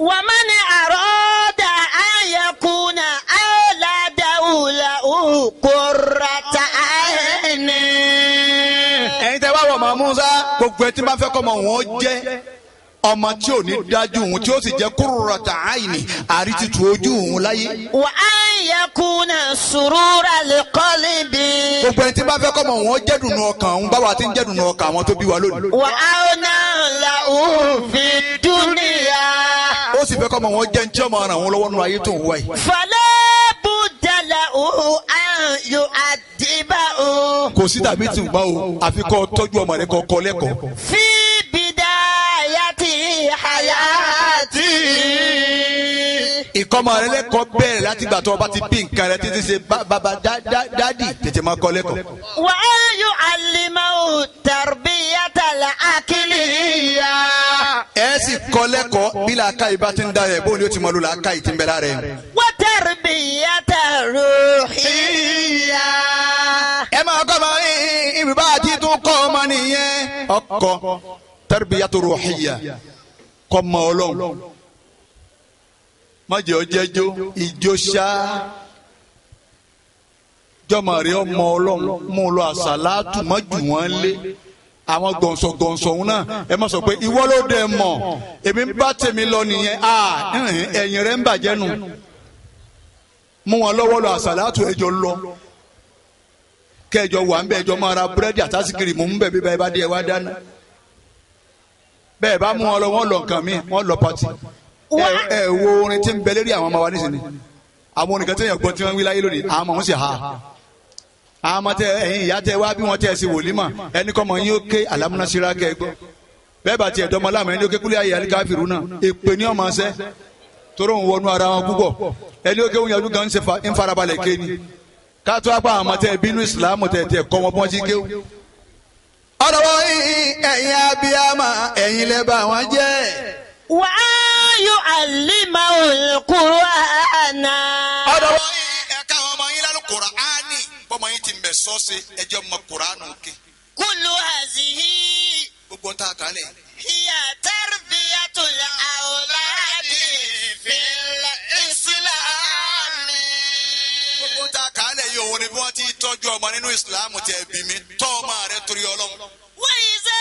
Wa man arada an yakuna awladahu lahu qurrata ayni. ẹ̀yin tẹ́ wá wọ̀ mọ́ Musa gbogbo ẹ̀ tí máa fẹ́ kọ́ mọ̀ wọ́n jẹ́ ọmọ tí ò ní dájú òun tí ó sì jẹ́ qurrata ayni àrítìtù ojú òun láyé. Wa an yakuna surura liqalbi. gbogbo ẹ̀ tí máa fẹ́ kọ́ mọ̀ wọ́n jẹ́dùnú ọkàn òun báwa ti ń jẹ́dùnú ọkàn àwọn tó bí wa lónìí. Wa auna lahu fi dunya. ó sì fẹ́ kọ́ mọ̀ wọ́n jẹ́ ń tí ọmọ ràn wọ́n lọ́wọ́ nínú ayé tó ń wá yìí. Fala budda lahu an yu'addibahu. kò sí tàbí tí ń gbá o àfi kọ́ tọ́jú ọmọ rẹ kọ́ kọ́ lẹ́kọ̀ọ́. Fi bidayati hayati. ìkọ́mọ rẹ lẹ́kọ̀ọ́ bẹ̀rẹ̀ láti gbà tó o bá ti bí nǹkan rẹ títí ṣe bàbá dádì tètè máa kọ́ lẹ́kọ̀ọ́. Wa an yu'allimahu tarbiyatal aqliyya. ẹ sì kọ́ lẹ́kọ̀ọ́ bí làákàyè bá ti ń da rẹ̀ bóun ni ó ti mọ ló làákàyè ti ń bẹ lára rẹ̀. Wa tarbiyatar ruhiyya. ẹ máa kọ́ ọmọ ibi bá a ti tún kọ́ ọmọ nìyẹn. ọkọ tarbiyatu ruhiyya kọ́ mọ ọlọ́run mọ̀jẹ̀ ọjẹ́jọ́ ìjó ṣá jọmọ rẹ ọmọ ọlọ́run mú lọ àṣàlátù mọ́jú wọn lé àwọn gọ̀nsọ̀gọ̀nsọ̀ òun náà ẹ má sọ pé ìwọ ló dé mọ̀ èmi ń bá tèmi lọ nìyẹn ẹ̀yìn rẹ̀ ń bàjẹ́ nù mú wọn lọ́wọ́ lọ àṣàlátù ẹjọ́ lọ kẹjọ wà ń bẹ ẹjọ́ máa ra búrẹ́dì àtàsíkiri mò ń bẹ̀ bí báyìí bá dé ẹ wá dáná bẹ́ẹ̀ bá mú wọn lọ wọn lọ nǹkan mi wọn lọ pati ẹ wo orin tí ń bẹ lérí àwọn ọmọ wa nísìnyí àwọn orin kan tí èèyàn gbọ́ tí wọ́n wí láyé lónìí àwọn ọmọ wọn sì ha àwọn ọmọ tẹ ẹ̀yin ìyá tẹ wá bí wọ́n tẹ sí wòlímà ẹni kọ́ mọ yín ó ké alámúnásíra kẹ́ ẹ gbọ́ bẹ́ẹ̀ bá tiẹ̀ dọ́mọ láàmú ẹni ó ké kúlẹ̀ ayé alikafirù náà èpè ní ọmọ ṣẹ́ toró ń wọnú ara wọn púpọ̀ ẹni ó ké wọn yàtú gan ń farabalẹ̀ ké ni kátó apá àwọn ọmọ tẹ bínú ìsìlámù tẹ tẹ kọ́ wọn bí wọ́n ti ké o. ọ̀rọ̀ wọ ẹ̀yin abiyama ẹ̀yin lẹ́ bá wọn jẹ́. Wa an yu'allimahu al-Qur'ana. ọ̀rọ̀ wọ ẹ̀ka àwọn ọmọ yín lálẹ́ Kùránì bọ́mọ yín ti mẹ̀ sọ́ọ̀sì ẹjọ́ mọ Kùránù ké. Kullu hazihi gbogbo ń ta àkàlẹ̀. hiya tarbiyatul awladi fil islam. gbogbo ń ta àkàlẹ̀ yìí òun ni bí wọ́n ti tọ́jú ọmọ nínú ìsìlámù tẹ̀ bí mi tọ́ ọmọ rẹ torí Ọlọ́run. Wa iza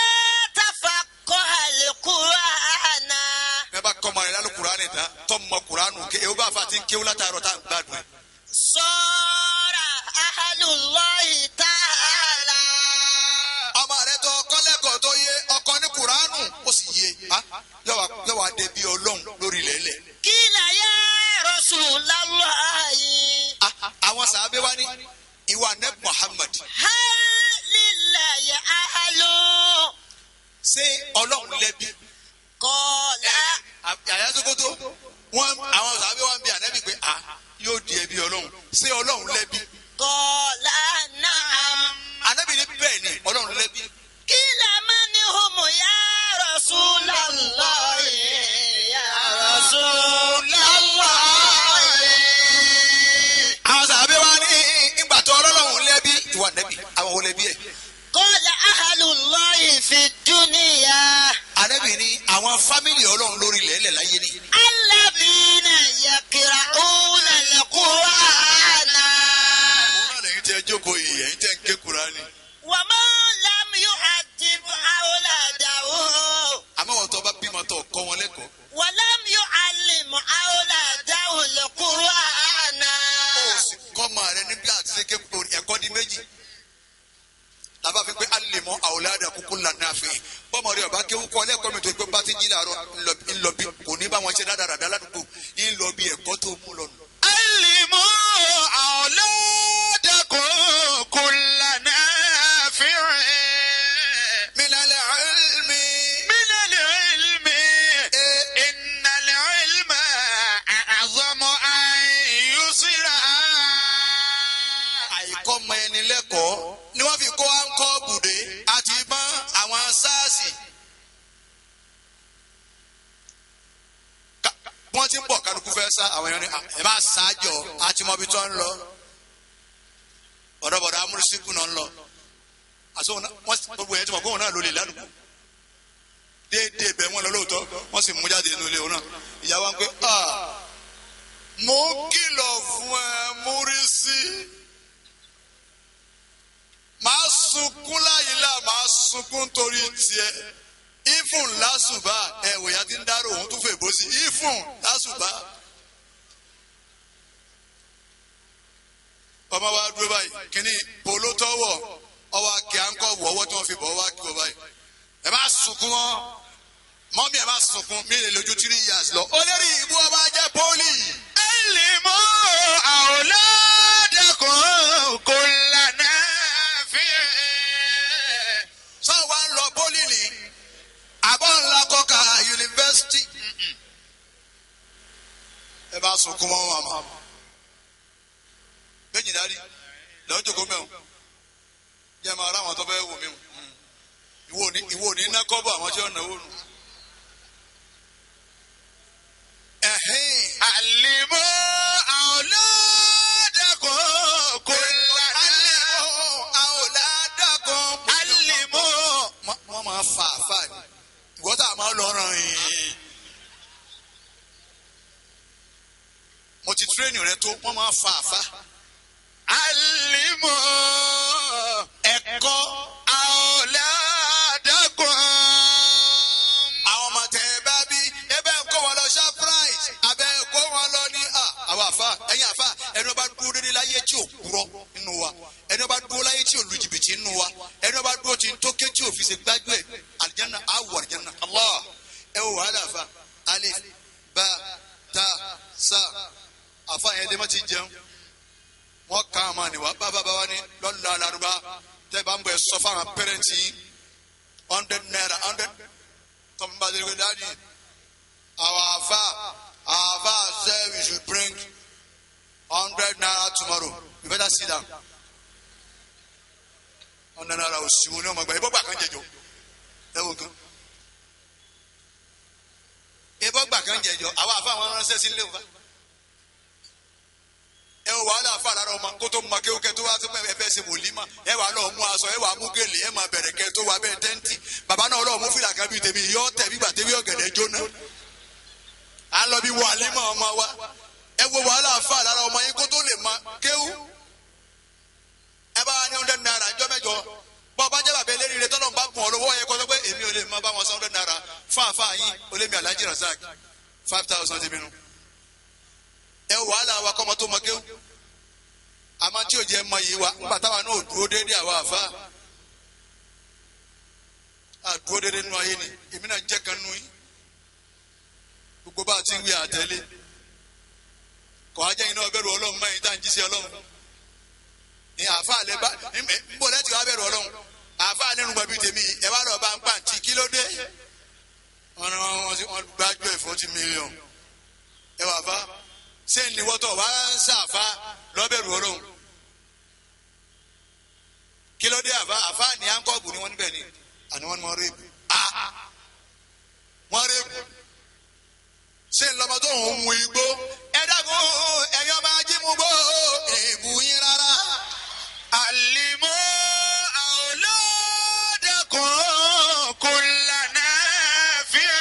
tafaqqaha al-Qur'ana. ẹ bá kọ́ ọmọ rẹ lálẹ́ Kùránì tán tọ́ mọ Kùránù ké ewu bá fa ti ń kéwú látàárọ̀ tá à ń gbádùn ẹ̀. Sara ahlullahi ta'ala. ọmọ rẹ tó kọ́lẹ́kọ̀ọ́ tó yé ọkọ ní Kùránù ó sì yé yọ wá débi Ọlọ́run lórí ilẹ̀. Qila ya Rasulallahi. àwọn sàábé wá ní ìwà nẹ́bù Muhammad. Hal lillahi ahlu. ṣé Ọlọ́run lẹ́bi. Qala. àyà Sókótó wọn àwọn sàábé wá ń bi ànẹ́bì pé yóò di ẹbí Ọlọ́run ṣé Ọlọ́run lẹ́bi. Qala na'am. ànẹ́bì ní bẹ́ẹ̀ ni Ọlọ́run lẹ́bi. Qila man hum ya Rasulallahi. Ya Rasulallahi. àwọn sàábé wá ní ìgbà tó Ọlọ́run lẹ́bi ìwà nẹ́bì àwọn ò lẹ́bi ẹ̀. Qala ahlullahi fi dunya. ànẹ́bì ní àwọn fámìlì ọlọ́run lórí ilẹ̀ láyé ni. الذين يقرؤون القرآن òun náà lẹ́yìn tí ẹ jókòó yìí ẹ̀yin tẹ́ ń ké Kùránì. ومن لم يؤدب أولاده àmọ́ wọn tó bá bímọ tó kọ́ wọn lẹ́kọ̀ọ́. ولم يعلم أولاده القرآن ó sì kọ́ ọmọ rẹ níbi àti ṣe ké ẹ̀kọ́ di méjì. tàbá fi pé alìmọ́ àwòládà kúkú lànà àfihàn bọ́mọ rẹ ọba kéwú kọ́ lẹ́kọ̀ọ́ mi tó gbé bá ti jí làárọ̀ ńlọ bí kò ní bá wọn ṣe dáadáa ládùúgbò ńlọ bí ẹ̀kọ́ tó mú lọ́nu. علموا أولادكم كل نافع من العلم من العلم إن العلم أعظم أن يصير. àìkọ́ ọmọ ẹni lẹ́kọ̀ọ́ ni wọ́n fi kó àǹkọ́ bùdé àti ìbọn àwọn sáàsì. wọ́n ti ń bọ̀ kálukú fẹ́ sá àwọn èèyàn ní ẹ bá ṣáájọ àti mọ ibi tó ń lọ ọ̀dọ́bọ̀dọ́ amúrísíkù náà ń lọ àti gbogbo yẹn ti mọ̀ kóhùn náà ló lè ládùúgbò déédéé bẹ́ẹ̀ wọ́n lọ lóòótọ́ wọ́n sì mú jáde nínú ilé òun náà ìyá wa ń pé mo kìlọ̀ fún ẹ múrísí màá sunkún láyìílá màá sunkún torí tiẹ̀ ifun lásùbà ẹ̀wò ya ti ń dárò òun tún fèbó sí ifun lásùbà. ọmọ wa dúró báyìí kíní polo tọwọ ọwọ akẹ́ àńkọ́ wọ ọwọ́ tí wọ́n fi bọ̀ ọwọ́ akẹ́ wọ báyìí. ẹ bá sunkún wọn mọ́mí ẹ bá sunkún mí lè lójú 3 years lọ. olórí ìbú ọba jẹ́ pọ́lì. علموا أولادكم كل نافع. sọ wa ń lọ pọ́lì ni àbọ̀ ńlá kọ́ka yunifásitì. ẹ bá sunkún mọ́ wọn àmọ́ méjì dárí lọ́jọ́ jòkó mẹ́wọ̀n jẹ́ máa rá àwọn tó fẹ́ wò mí ìwọ ní iná kọ́bọ̀ àwọn tí ó náwó nù. علموا أولادكم كل نافع. علموا. wọ́n máa fa àfa ni ìwọ́n tá a máa lọ ràn yín. mo ti tírénì rẹ tó wọ́n máa fa àfa. علموا ẹ̀kọ́ أولادكم. àwọn ọmọ tẹ ẹ bá bí ẹ bẹ́ẹ̀ kó wọn lọ Shoprite abẹ́ kó wọn lọ ní àwọn àfa ẹ̀yin àfa ẹni wọ́n bá dúró dédé láyé tí ò kúrọ́ nínú wa ẹni wọ́n bá dúró láyé tí ò lu jìbìtì nínú wa ẹni wọ́n bá dúró tí ń tó ké tí ò fi ṣe gbájú ẹ̀ àlìjáná àwọ̀ àlìjáná Allah ẹ wò wàhálà àfa alif ba ta sa àfa yẹn lè má ti jẹun wọ́n kà á máa níwá bàbá wa ní lọ́la alárúbá tẹ́ bá ń bọ̀ ẹ̀ sọ fáwọn pẹ́rẹ́ǹtì 100 naira 100 tọ́mọba dé dáàdi our afa said we should bring 100 naira tomorrow you better sit down 100 naira òsìwò ní ọmọ ẹgbẹ́ ìbọ̀gbà kan jẹjọ ẹ wò kan ìbọ̀gbà kan jẹjọ àwọn afa àwọn ránṣẹ́ sí ilé òfa ẹ wò wàhálà afa lára ọmọ kó tó mọ kéwòkè tó wá tó ẹ fẹ́ ṣe wòlímà ẹ wà lọ́ọ́ mú aṣọ ẹ wà mú gèlè ẹ máa bẹ̀rẹ̀ kẹ́ tó wà bẹ́ẹ̀ tẹ́ǹtì bàbá náà lọ́ọ́ mú fìlà kan bíi tèmi yọ tẹ̀ bí gbàtẹ́bí ọ̀gẹ̀dẹ̀ jóná à ń lọ bí wàlímà ọmọ wa ẹ wo wàhálà afa lára ọmọ yín kó tó lè mọ kéwù ẹ bá wà ní 100 naira ìjọ mẹ́jọ bọ́ ọba jẹ́ bàbá eléyìí rẹ tọ́lọ́ bá gùn ọ lọ́wọ́ yẹ kọ́ sọ pé èmi ò lè má bá wọn san 100 naira fún àfa yín olémi Alhaji Razak 5,000 ti bínú ẹ wàhálà wa kọ́mọ tó mọ kéwù àmọ́ tí ò jẹ́ mọ yìí wa nígbà táwa náà dúró déédé àwa àfa àdúró déédé nínú ayé ni èmi náà jẹ́ kan nù yín gbogbo bá a ti ń wí àtẹ́lé kọ́ ajẹ́ iná ọbẹ̀rù ọlọ́run mẹ́rin tá à ń jí sí ọlọ́run ní àfa àlẹ́ bá níbo lẹ́tì wá bẹ̀rù ọlọ́run àfa àlẹ́ nùgbà bíi tèmi ẹ wá lọ́ọ́ bá ń pàǹtí kí ló dé wọ́n gbájú ẹ̀ 40 million ẹ wà fá ṣé ìníwọ́tọ̀ wá ń sàfá lọ́bẹ̀rù ọlọ́run kí ló dé àfá ní áńkọ́ọ̀bù ni wọ́n níbẹ̀ ni àní wọ́n ní wọ́n rèébù wọ́n rèébù ṣé ńlọmọ tó ń mu igbó ẹ dákun ẹ̀yọ́ máa jí mu gbó èèbù yín rárá. علموا أولادكم كل نافع.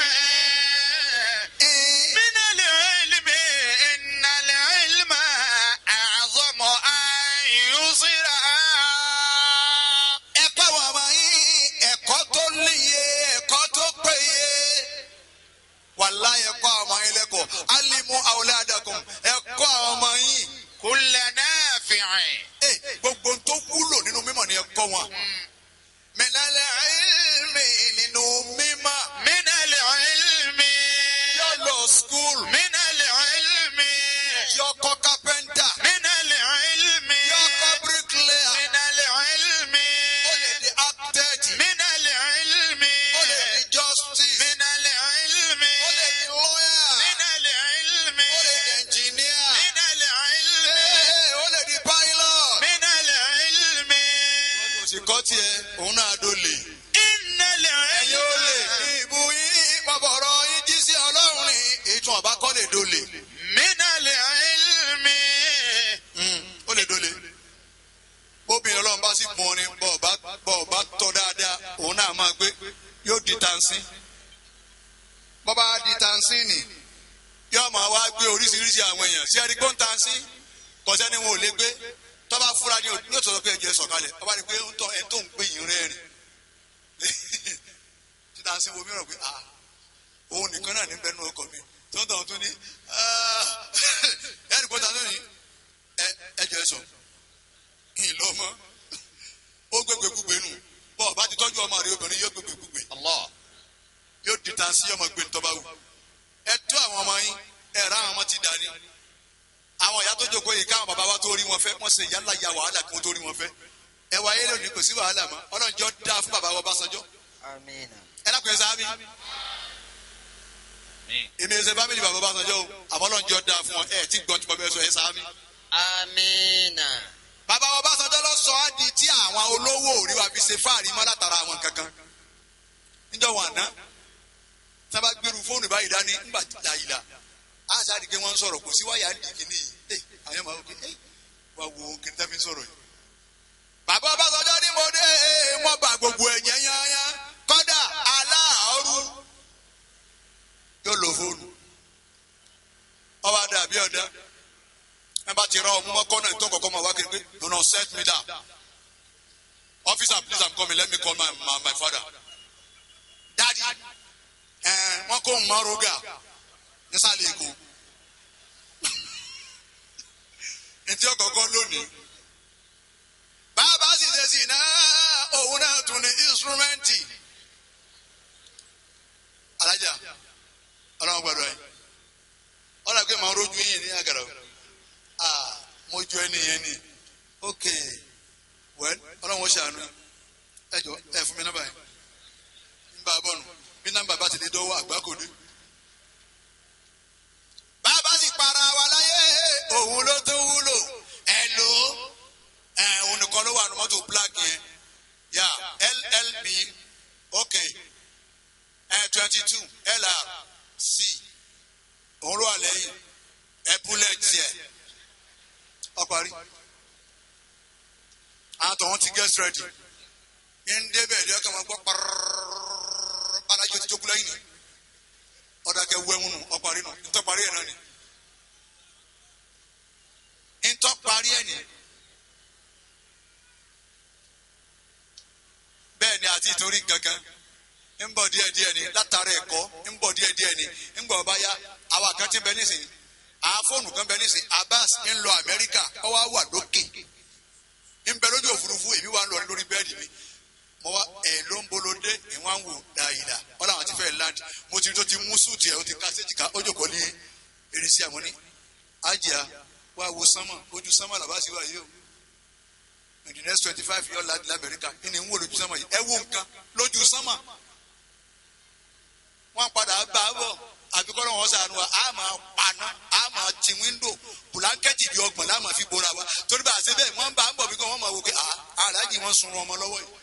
مبصرا ẹ̀kọ́ àwọn ọmọ yín ẹ̀kọ́ tó níye ẹ̀kọ́ tó péye wàláhì ẹ̀kọ́ àwọn ọmọ yín lẹ́kọ̀ọ́ alimu awladakum ẹ̀kọ́ àwọn ọmọ yín كل نافع gbogbo tó wúlò nínú mímọ̀ ni ẹ̀kọ́ wọn. minal ilmi nínú mímọ̀. من العلم yóò lọ school. من العلم yóò kọ́ carpenter. من العلم yóò kọ́ bricklayer. من العلم ó lè di architect. من العلم ó lè di justice. من العلم ó lè di lawyer. من العلم ó lè di engineer. من العلم ó lè di pilot. من العلم sì kọ́ tiẹ̀ òun náà dólè. إن ẹ̀yin ó lè العلم ìbú yín pọ̀pọ̀rọ̀ yín jí sí ọlọ́run ní ìtún ọ̀bá kọ́ lè dólè. من العلم ó lè dólè. bóbìnrin ọlọ́run bá sì pọn ni bọ́ọ̀bá tọ́ dáadáa òun náà máa gbé yóò di tansin. bọ́bá di tansin ni yóò máa wá gbé oríṣiríṣi àwọn èèyàn sí ẹni gbọ́n tansin kọ́sẹ́ ni wọn ò lè gbé tọ́ba fúra ni yóò sọ pé ẹ̀jẹ̀ sọ̀kalẹ̀ ọba ni pé ẹ̀ tó ń gbé yìí rẹ́rìn tí tansin wo mìíràn pé òun nìkan náà ní bẹ́ẹ̀ nù ọkọ̀ mi tó ń tọ̀ tún ní ẹ̀ẹ́dì gbọ́n tansin ni ẹ̀jẹ̀ sọ ìlọmọ ó gbégbé gbúgbé nù bọ́ọ̀ bá ti tọ́jú ọmọ rẹ obìnrin yóò gbégbé gbúgbé yóò di tansin ọmọ gbé ntọ́ba wù ẹ tó àwọn ọmọ yín ẹ rà àwọn ọmọ ti dání àwọn ìyá tó jókòó yìí káwọn bàbá wa tó rí wọn fẹ́ wọ́n ṣe ìyá ńlá ya wàhálà kí wọ́n tó rí wọn fẹ́ ẹ wáyé lónìí kò sí wàhálà mọ́ ọlọ́njọ́ dáa fún bàbá wa Ọbásanjọ́ Àmín. ẹ dákun ẹ sáábì èmi ẹsẹ fámìlì bàbá Ọbásanjọ́ o àmọ́ ọlọ́njọ́ dáa fún wọn ẹ ti gbọ́n tí mo bẹ sọ ẹ sáábì. Àmín. bàbá Ọbásanjọ́ lọ sọ á di tí àwọn olówó orí wa fi ṣe fáàrí mọ́ látara àwọn kankan níjọ́ wọn àná sábà gbèrú fóònù báyìí dání ńgbà láyìlá aṣáájú pé wọ́n ń sọ̀rọ̀ kò sí wáyà ń di kìíní yìí àwọn ọmọ òkè wá wo kìíní tá fi ń sọ̀rọ̀ yìí. bàbá Ọbásanjọ́ ní mo dé wọ́n bá gbogbo ẹ̀yẹ́ yányá kọ́dà aláàárú yóò lo fóònù ọba dàbí ọ̀dá ẹ bá ti rán ọmọ mọ́kànnà tó kọ̀kọ́ máa wá kiri pé do not set me down officer please I'm coming let me call my father daddy wọ́n kó ń mọ́ roga nísàlẹ̀ èkó ntí ọkọ̀ọ̀kan lónìí bàbá sì ṣe sí náà òun náà tún ní instrumenti alájà ọlọ́run gbọdọ̀ yìí ọlọ́run pé màá rojú yìí ní àgàrà mo jọ ẹni yẹn ni ok well ọlọ́run ó ṣàánú ẹ jọ ẹ fún mi nọ́mbà yẹn ń bá a bọ̀ nù bí nọ́mbà bá ti lè dọ́wọ́ àgbákòdé. bàbá sì para wa láyé òun ló tó wúlò ẹ lò ó òun nìkan ló wà ní mọ́tò black yẹn yà llb ok 22 lrc òun ló wà lẹ́yìn ẹ bullet yẹ ọparí àwọn tó wọn ti get ready ń débẹ̀ ẹ̀dí ọkàn máa gbọ́ pàrọ̀rọ̀ alájọ ti jókòó lẹ́yìn ni ọ̀dàkẹ́ wẹ́wùn nù ọparí nù ntọ́parí ẹ̀ náà ni ntọ́parí ẹ̀ ni bẹ́ẹ̀ ni àti ìtorí kankan ń bọ̀ díẹ̀díẹ̀ ni látara ẹ̀kọ́ ń bọ̀ díẹ̀díẹ̀ ni ń gbọ̀ bá yá àwọn kan ti bẹ nísìnyí àwọn fóònù kan bẹ nísìnyí Abbas ń lọ Amẹ́ríkà ó wá wà lókè ń bẹ lójú òfurufú èmi wà ń lọ lórí bẹ́ẹ̀dì mi mo wá ló ń bolódé ìwọ̀n wò dáadáa wọ́n làwọn ti fẹ́ land mo ti rí tó ti mú súùtì ẹ̀ ó ti ká séjìká ó jòkó ní irinṣẹ́ àmọ́ ní àjíà wá wo sánmà ojú sánmà làbá sí wa yìí o in the next 25 years láti lamẹ́ríkà ní ń wò lójú sánmà yìí ẹ wo nǹkan lójú sánmà wọ́n padà bá a bọ̀ àbíkọ́ lọ́wọ́ sànù wa a máa paná a máa ti wíńdò bùlánkẹ́tì bí ọgbọ̀n láàmà fi bora wa torí bá a ṣe bẹ́ẹ̀ wọ́n bá a bọ̀ bí kò wọ́n máa wò pé aláàjì wọn sun ọmọ lọ́wọ́ yìí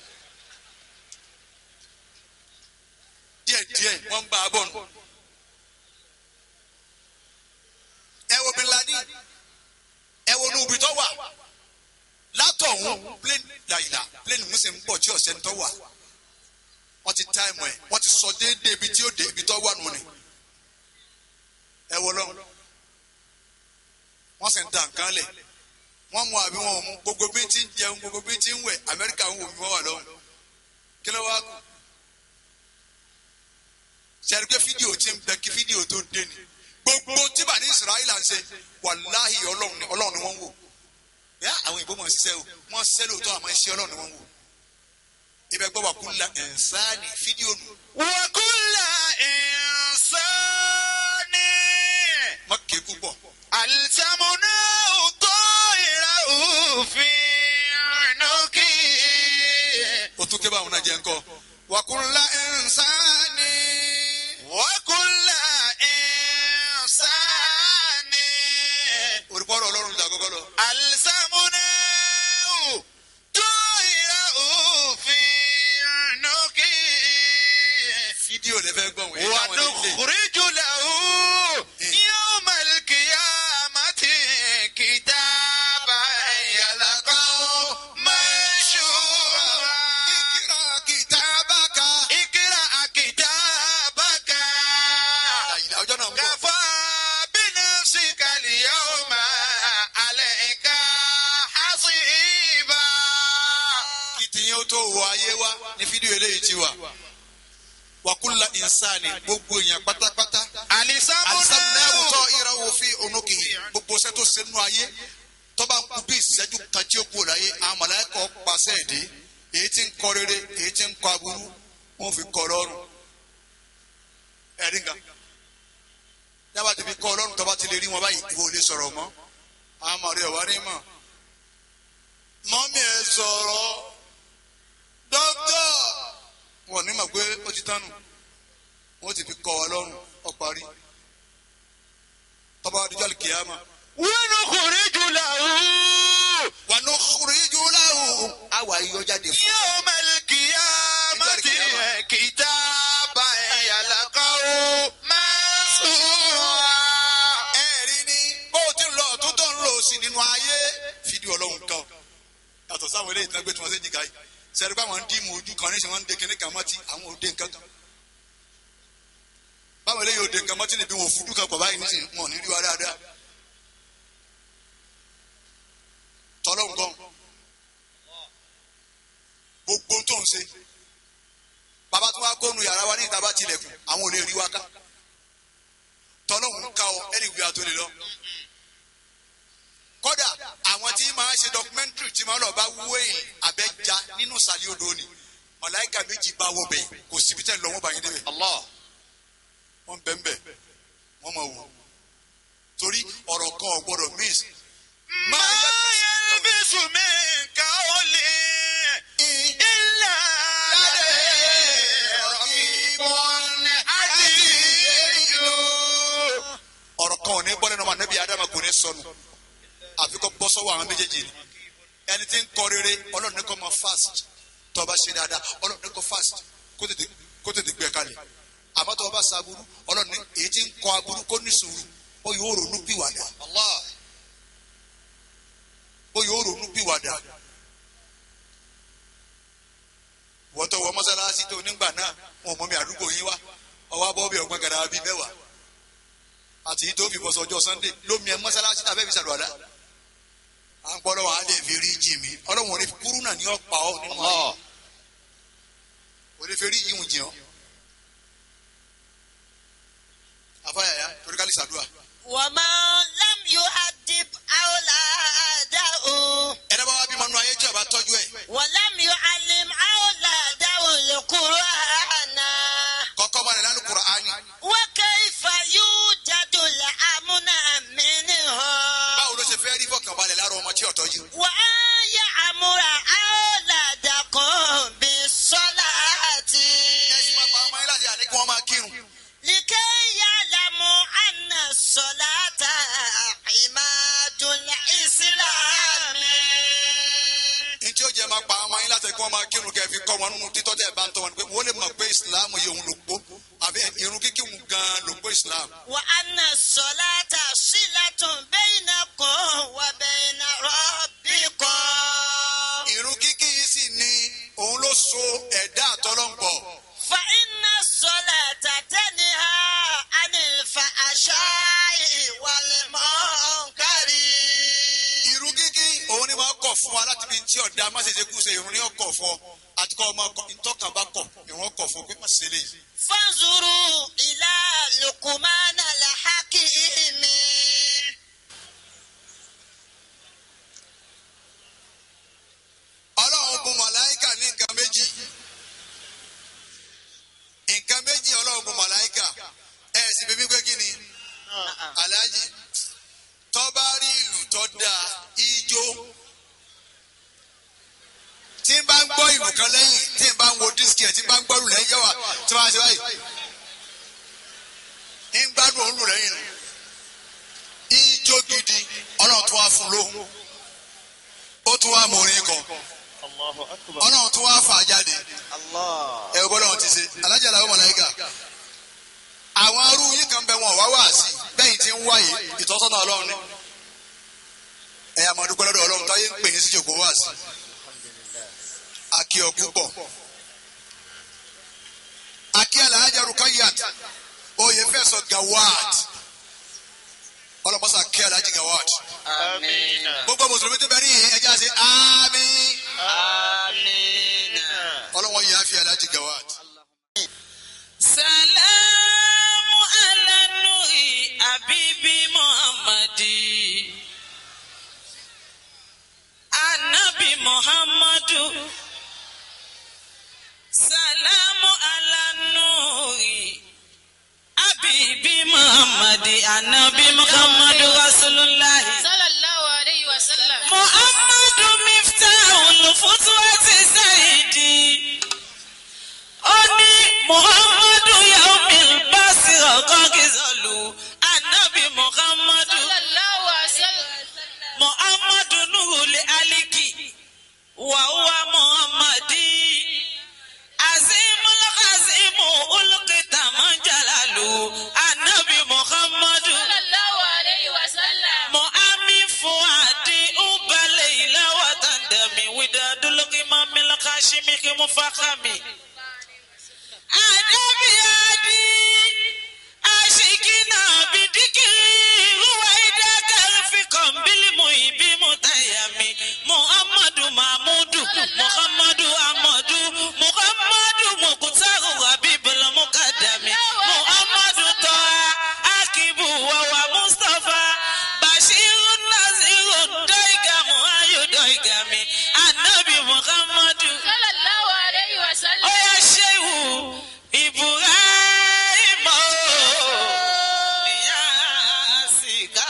díẹ̀díẹ̀ wọ́n bá a bọ̀ nù. ẹ wo Bin Laden ẹ wo nubi tó wà látọ̀hún plane làyìlá plane musin bọ̀ tí ọ̀sẹ̀ ń tọ́ wà wọ́n ti táìmù ẹ̀ wọ́n ti sọ déédéé ibi tí ó dé ibi tó wà nù ni ẹ wo lọ́wọ́ wọ́n sì ń da nǹkan lẹ̀ wọ́n mú àbí wọn ò mú gbogbo bí ti ń jẹun gbogbo bí ti ń wẹ̀ Amẹ́ríkà ń wò mí wọ́n wà lọ́hùn kí ló wá kù sẹ́ni pé fídíò ti ń bẹ kí fídíò tó dé ni gbogbo tí bá ní Israẹli ń ṣe wàláhì Ọlọ́run ni wọ́n ń wò yá àwọn ìbò mọ̀ ṣiṣẹ́ o wọ́n ṣiṣẹ́ lóòótọ́ àmọ́ iṣẹ́ Ọlọ́run ni wọ́n ń wò ibẹ̀ gbọ́ wà kúlà ẹ̀ǹsáàní fídíò nù. wa kulla insani. má ké púpọ̀. alzamuna ta'irahu fi unuki. o tún ké báwọn náà jẹ́ ńkọ́. wa kulla ẹ̀ǹsáàní. wa kulla insani. olùkọ́rọ̀ Ọlọ́run jà kọ́kọ́ lọ. alzamuna ta'irahu fi unuki. fídíò lè fẹ́ gbọ̀n wẹ̀. wa nukhriju lahu yawmal qiyamati kitaban yalqahu manshura. kìtàbàkà. Ikra kitabaka. ọjọ́ náà ń bọ̀. Kafa bi nafsika al-yawma alayka hasiba. kìtìyàn tó wọ ayé wa ní fídíò eléyìí ti wà. wa kulla insani gbogbo èèyàn pátápátá. alisamunahu ta'irahu fi unukihi gbogbo ṣẹ́ tó ṣe nínú ayé tó bá kú bí ìṣẹ́jú kan tí ó kú láyé àwọn màláíkà pàṣẹ èdè èyí tí ń kọ rere èyí tí ń kọ aburú wọn fi kọ lọ́rùn. ẹ̀rí nǹkan yàrá ti fi kọ lọ́rùn tó bá ti lè rí wọn báyìí ìwọ ò lè sọ̀rọ̀ mọ́ àwọn màrí ọ̀wá ní mọ̀. mọ́mí ẹ̀ sọ̀rọ̀ dókítà wọn ní mọ̀ pé ó ti tánu wọ́n ti fi kọ́ wa lọ́rùn ọ̀parí tọ́ba adijọ́ alikiyama. Wa nukhriju lahu. wa nukhriju lahu. àwa yíyọ jáde fún. Yawmal qiyamati kitaban yalqahu manshura. ẹ̀rí ni bó o ti lọ tó tó ń lò sí nínú ayé fídíò Ọlọ́run kan yàtọ̀ sáwọn eléyìí tí wọ́n gbé tí wọ́n ṣe jìgá yìí sẹ́ni pé àwọn ń dìímù ojú kan níṣẹ́ wọ́n ń de kíní kan mọ́tì àwọn òde nǹkan kan báwọn eléyìí òde nǹkan mọ́tì níbi wọn ò fojú kan pọ̀ báyìí níṣẹ́ wọn ò ní rí wa dáadáa tọ́lọ́hún gan gbogbo tó ń ṣe bàbá tó wá kónú yàrá wa ní ìta bá tilẹ̀kùn àwọn ò lè rí wa ká tọ́lọ́hún ká ọ ẹni ìwé àtòlè lọ kódà àwọn tí máa ń ṣe documentary tí máa ń lọ bá wéyìn abẹ́já nínú sàlẹ̀ odò ni Malaika méjì bá wọ bẹ̀ kò síbi tẹ́ lọ wọ́n bá yín débẹ̀. Allah. wọ́n bẹ́ẹ̀ wọ́n máa wò torí ọ̀rọ̀ kan ò gbọ́dọ̀ miss. Ma yalbisu min qawlin illa ladayhi raqibun atid. ọ̀rọ̀ kan ò ní bọ́ lẹ́nu ọmọ Ànábì Ádámù kò ní sọnù àfi kó bọ́ sọ́wọ́ àwọn méjèèjì ni ẹni tí ń kọ rere Ọlọ́run ní kó máa fast tó bá ṣe dáadáa Ọlọ́run ní kó fast kó tètè gbé kalẹ̀ àmọ́ tó bá sa aburú Ọlọ́run ní èyí tí ń kọ aburú kó ní sùúrù ó yóò ronú pìwàdà Allah ó yóò ronú pìwàdà wọ́n tó wọ mọ́sálásí tó nígbà náà wọn mọ̀ mi àdúgbò yín wá ọwọ́ abọ́ bí ọgbọ́n gàdá bíi mẹ́wàá àti yìí tó fi bọ́sọ̀ ọjọ́ Sunday lómi ẹ mọ́sálásí tàbí ẹ̀fí sàlùwàlá à ń gbọ́ lọ́wọ́ àlẹ́ fi rí jì mí Ọlọ́run ní kúrú náà ní ọ̀pá ọ̀ nínú ayé ò ní fi rí yíwùn jì ọ́ afáyàyà torí kálí sàdúrà. wa man lam yu'addib awladahu. ẹ̀rọ bá wá bímọ nínú ayé tí a bá tọ́jú ẹ̀. wa lam yu'allim awladahu al-Qur'ana. kọ́kọ́ bá rẹ̀ lánàá Kùránì. wa kayfa yujadu al-amna minhu. báwo ló ṣe fẹ́ rí fọkànbalẹ̀ lára ọmọ tí ọ̀tọ́ yìí. wa an ya'mura awladakum bis-salati. ẹ̀sìn máa pa ọmọ yín láti àní kí wọ́n máa kírun. likay ya'lamu anna as-salata imadul islami. ntí ó jẹ́ máa pa ọmọ yín láti kí wọ́n máa kírun kẹ́ fi kọ́ wọn nínú títọ́ tẹ̀ bá ń tọ́ wọn pé wọ́n lè mọ̀ pé ìsìlámù yìí òun ló gbó àbí irun kíkí òun gan-an ló gbó ìsìlámù. wa anna as-salata silatun bainakum wa baina rabbikum. irun kíkí yìí sì ni òun ló so ẹ̀dá àtọ́lọ́ǹpọ̀. fa inna as-salata tanha anil fahsha'i wal munkari. irun kíkí fún wa láti bí tí ọ̀dà má ṣe ṣe kú ṣe ìrún ní ọkọ̀ fún ọ àti kọ́ ọmọ ìtọ́kàn bá kọ̀ ìrún ọkọ̀ fún pé má ṣe lè. فانظروا إلى لقمان الحكيم. ọlọ́run bùn màláìkà ní nǹkan méjì ọlọ́run bùn màláìkà ẹ̀ sì bíbí pé kí ni aláàjì tó bá rí ìlú tó dáa ijó tí n bá ń gbọ́ ìlú kan lẹ́yìn tí n bá ń wo dísìkì ẹ̀ tí n bá ń gbọ́ ìlú lẹ́yìn yẹ́wà tí wọ́n á ṣe báyìí ń gbádùn òun lù lẹ́yìn nù ijó gidi ọlọ́run tó wá fún lóhùn ó tún wá mọ̀rin kan ọlọ́run tó wá fà jáde ẹ ò bọ́lọ́run ti ṣe alájà làwọn màláíkà àwọn arú yín kan bẹ wọn wá wá sí bẹ́yìn tí ń wáyé ìtọ́sọ́nà ọlọ́run ni ẹ̀yà àmọ́dúpẹ́ lọ́dọ̀ ọlọ́run táyé ń pè ní síjòkó wá sí akí ọ púpọ̀ akí alájà Rukayat oyè fẹ́ sọ Gawat ọlọ́mọsá kí alájì Gawat آمين. gbogbo mùsùlùmí tó bẹ ní ẹja ṣe àmín آمين. ọlọ́wọ́ yìí á fi alájì Gawat. Salamu ala nuhi Habibi Muhammadi. Anabi Muhammadu. Salamu ala nuhi Habibi Muhammadi. Anabi Muhammadu Rasulullah. sallallahu alayhi wa sallam. Muhammadu miftahul futuwati sayyidi. Oni Muhammadu yaumil basir qagizalu. Anabi Muhammadu. sallallahu alayhi wa sallam. Muhammadu nuhul aliki. Wa huwa Muhammadi. Azimul azimu ulqita manjalalu. Anabi Muhammadu. sallallahu alayhi wa sallam. Mu'ami fuadi ubale ila watandami widadul qimamil khashimi mufakami. Adabi adi ashikina bidikiri ruwaida kalfikum bil muibi mutayami. Muhammadu Mahmudu Muhammadu Ahmadu Muhammadu Muqtaru Habibul Muqaddami. Muhammadu Taha Akibu wa Mustafa Bashirun Nazirun Daigamu Ayu Daigami. Anabi Muhammadu sallallahu alayhi wa sallam. Oya Shehu Ibrahim Niyasika.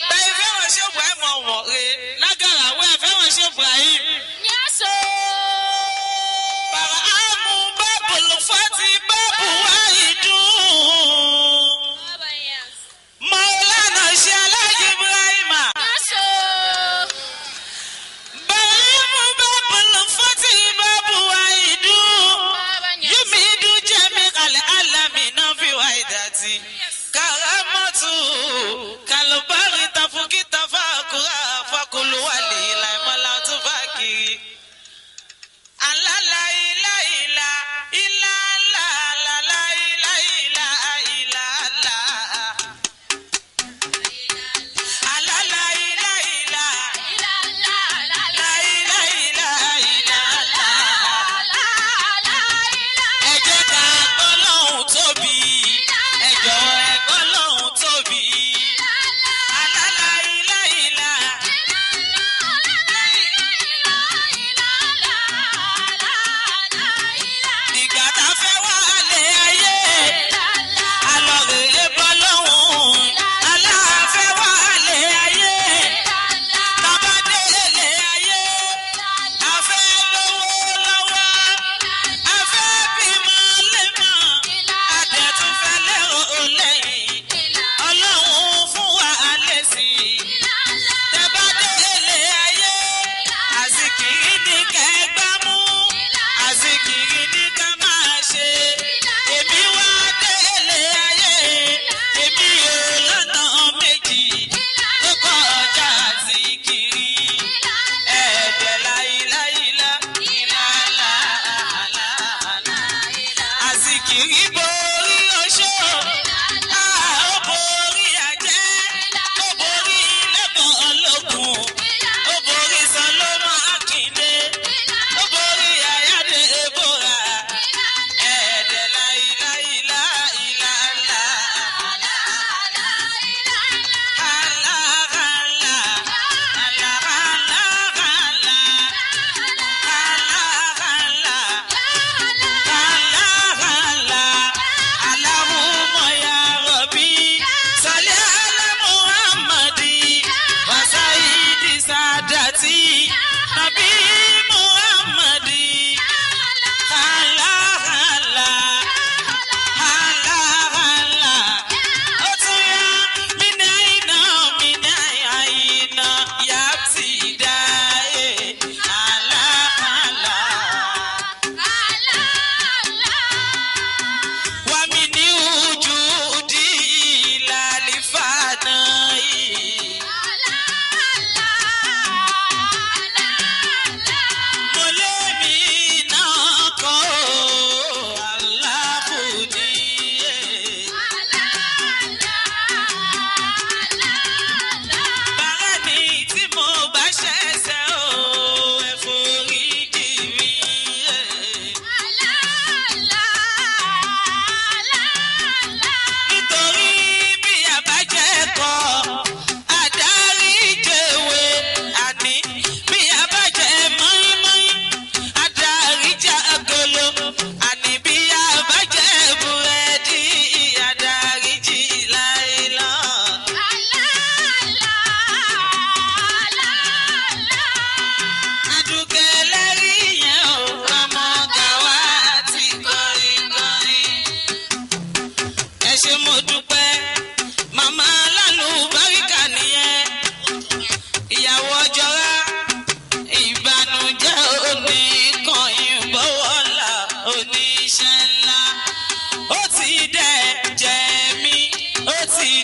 Bẹ́ẹ̀ fẹ́ wọ́n ṣe Ibrahim ọ̀wọ̀ rẹ̀ lágàrà wẹ́ fẹ́ wọ́n ṣe Ibrahim. Nyaso. Bàrámù bábùlù fati bábù wáyidùn. Baba Nyas. Maulana ṣe Aláàjì Ibrahima. Nyaso. Bàrámù bábùlù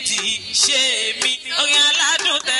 ti ṣe mí orin aládùn tẹ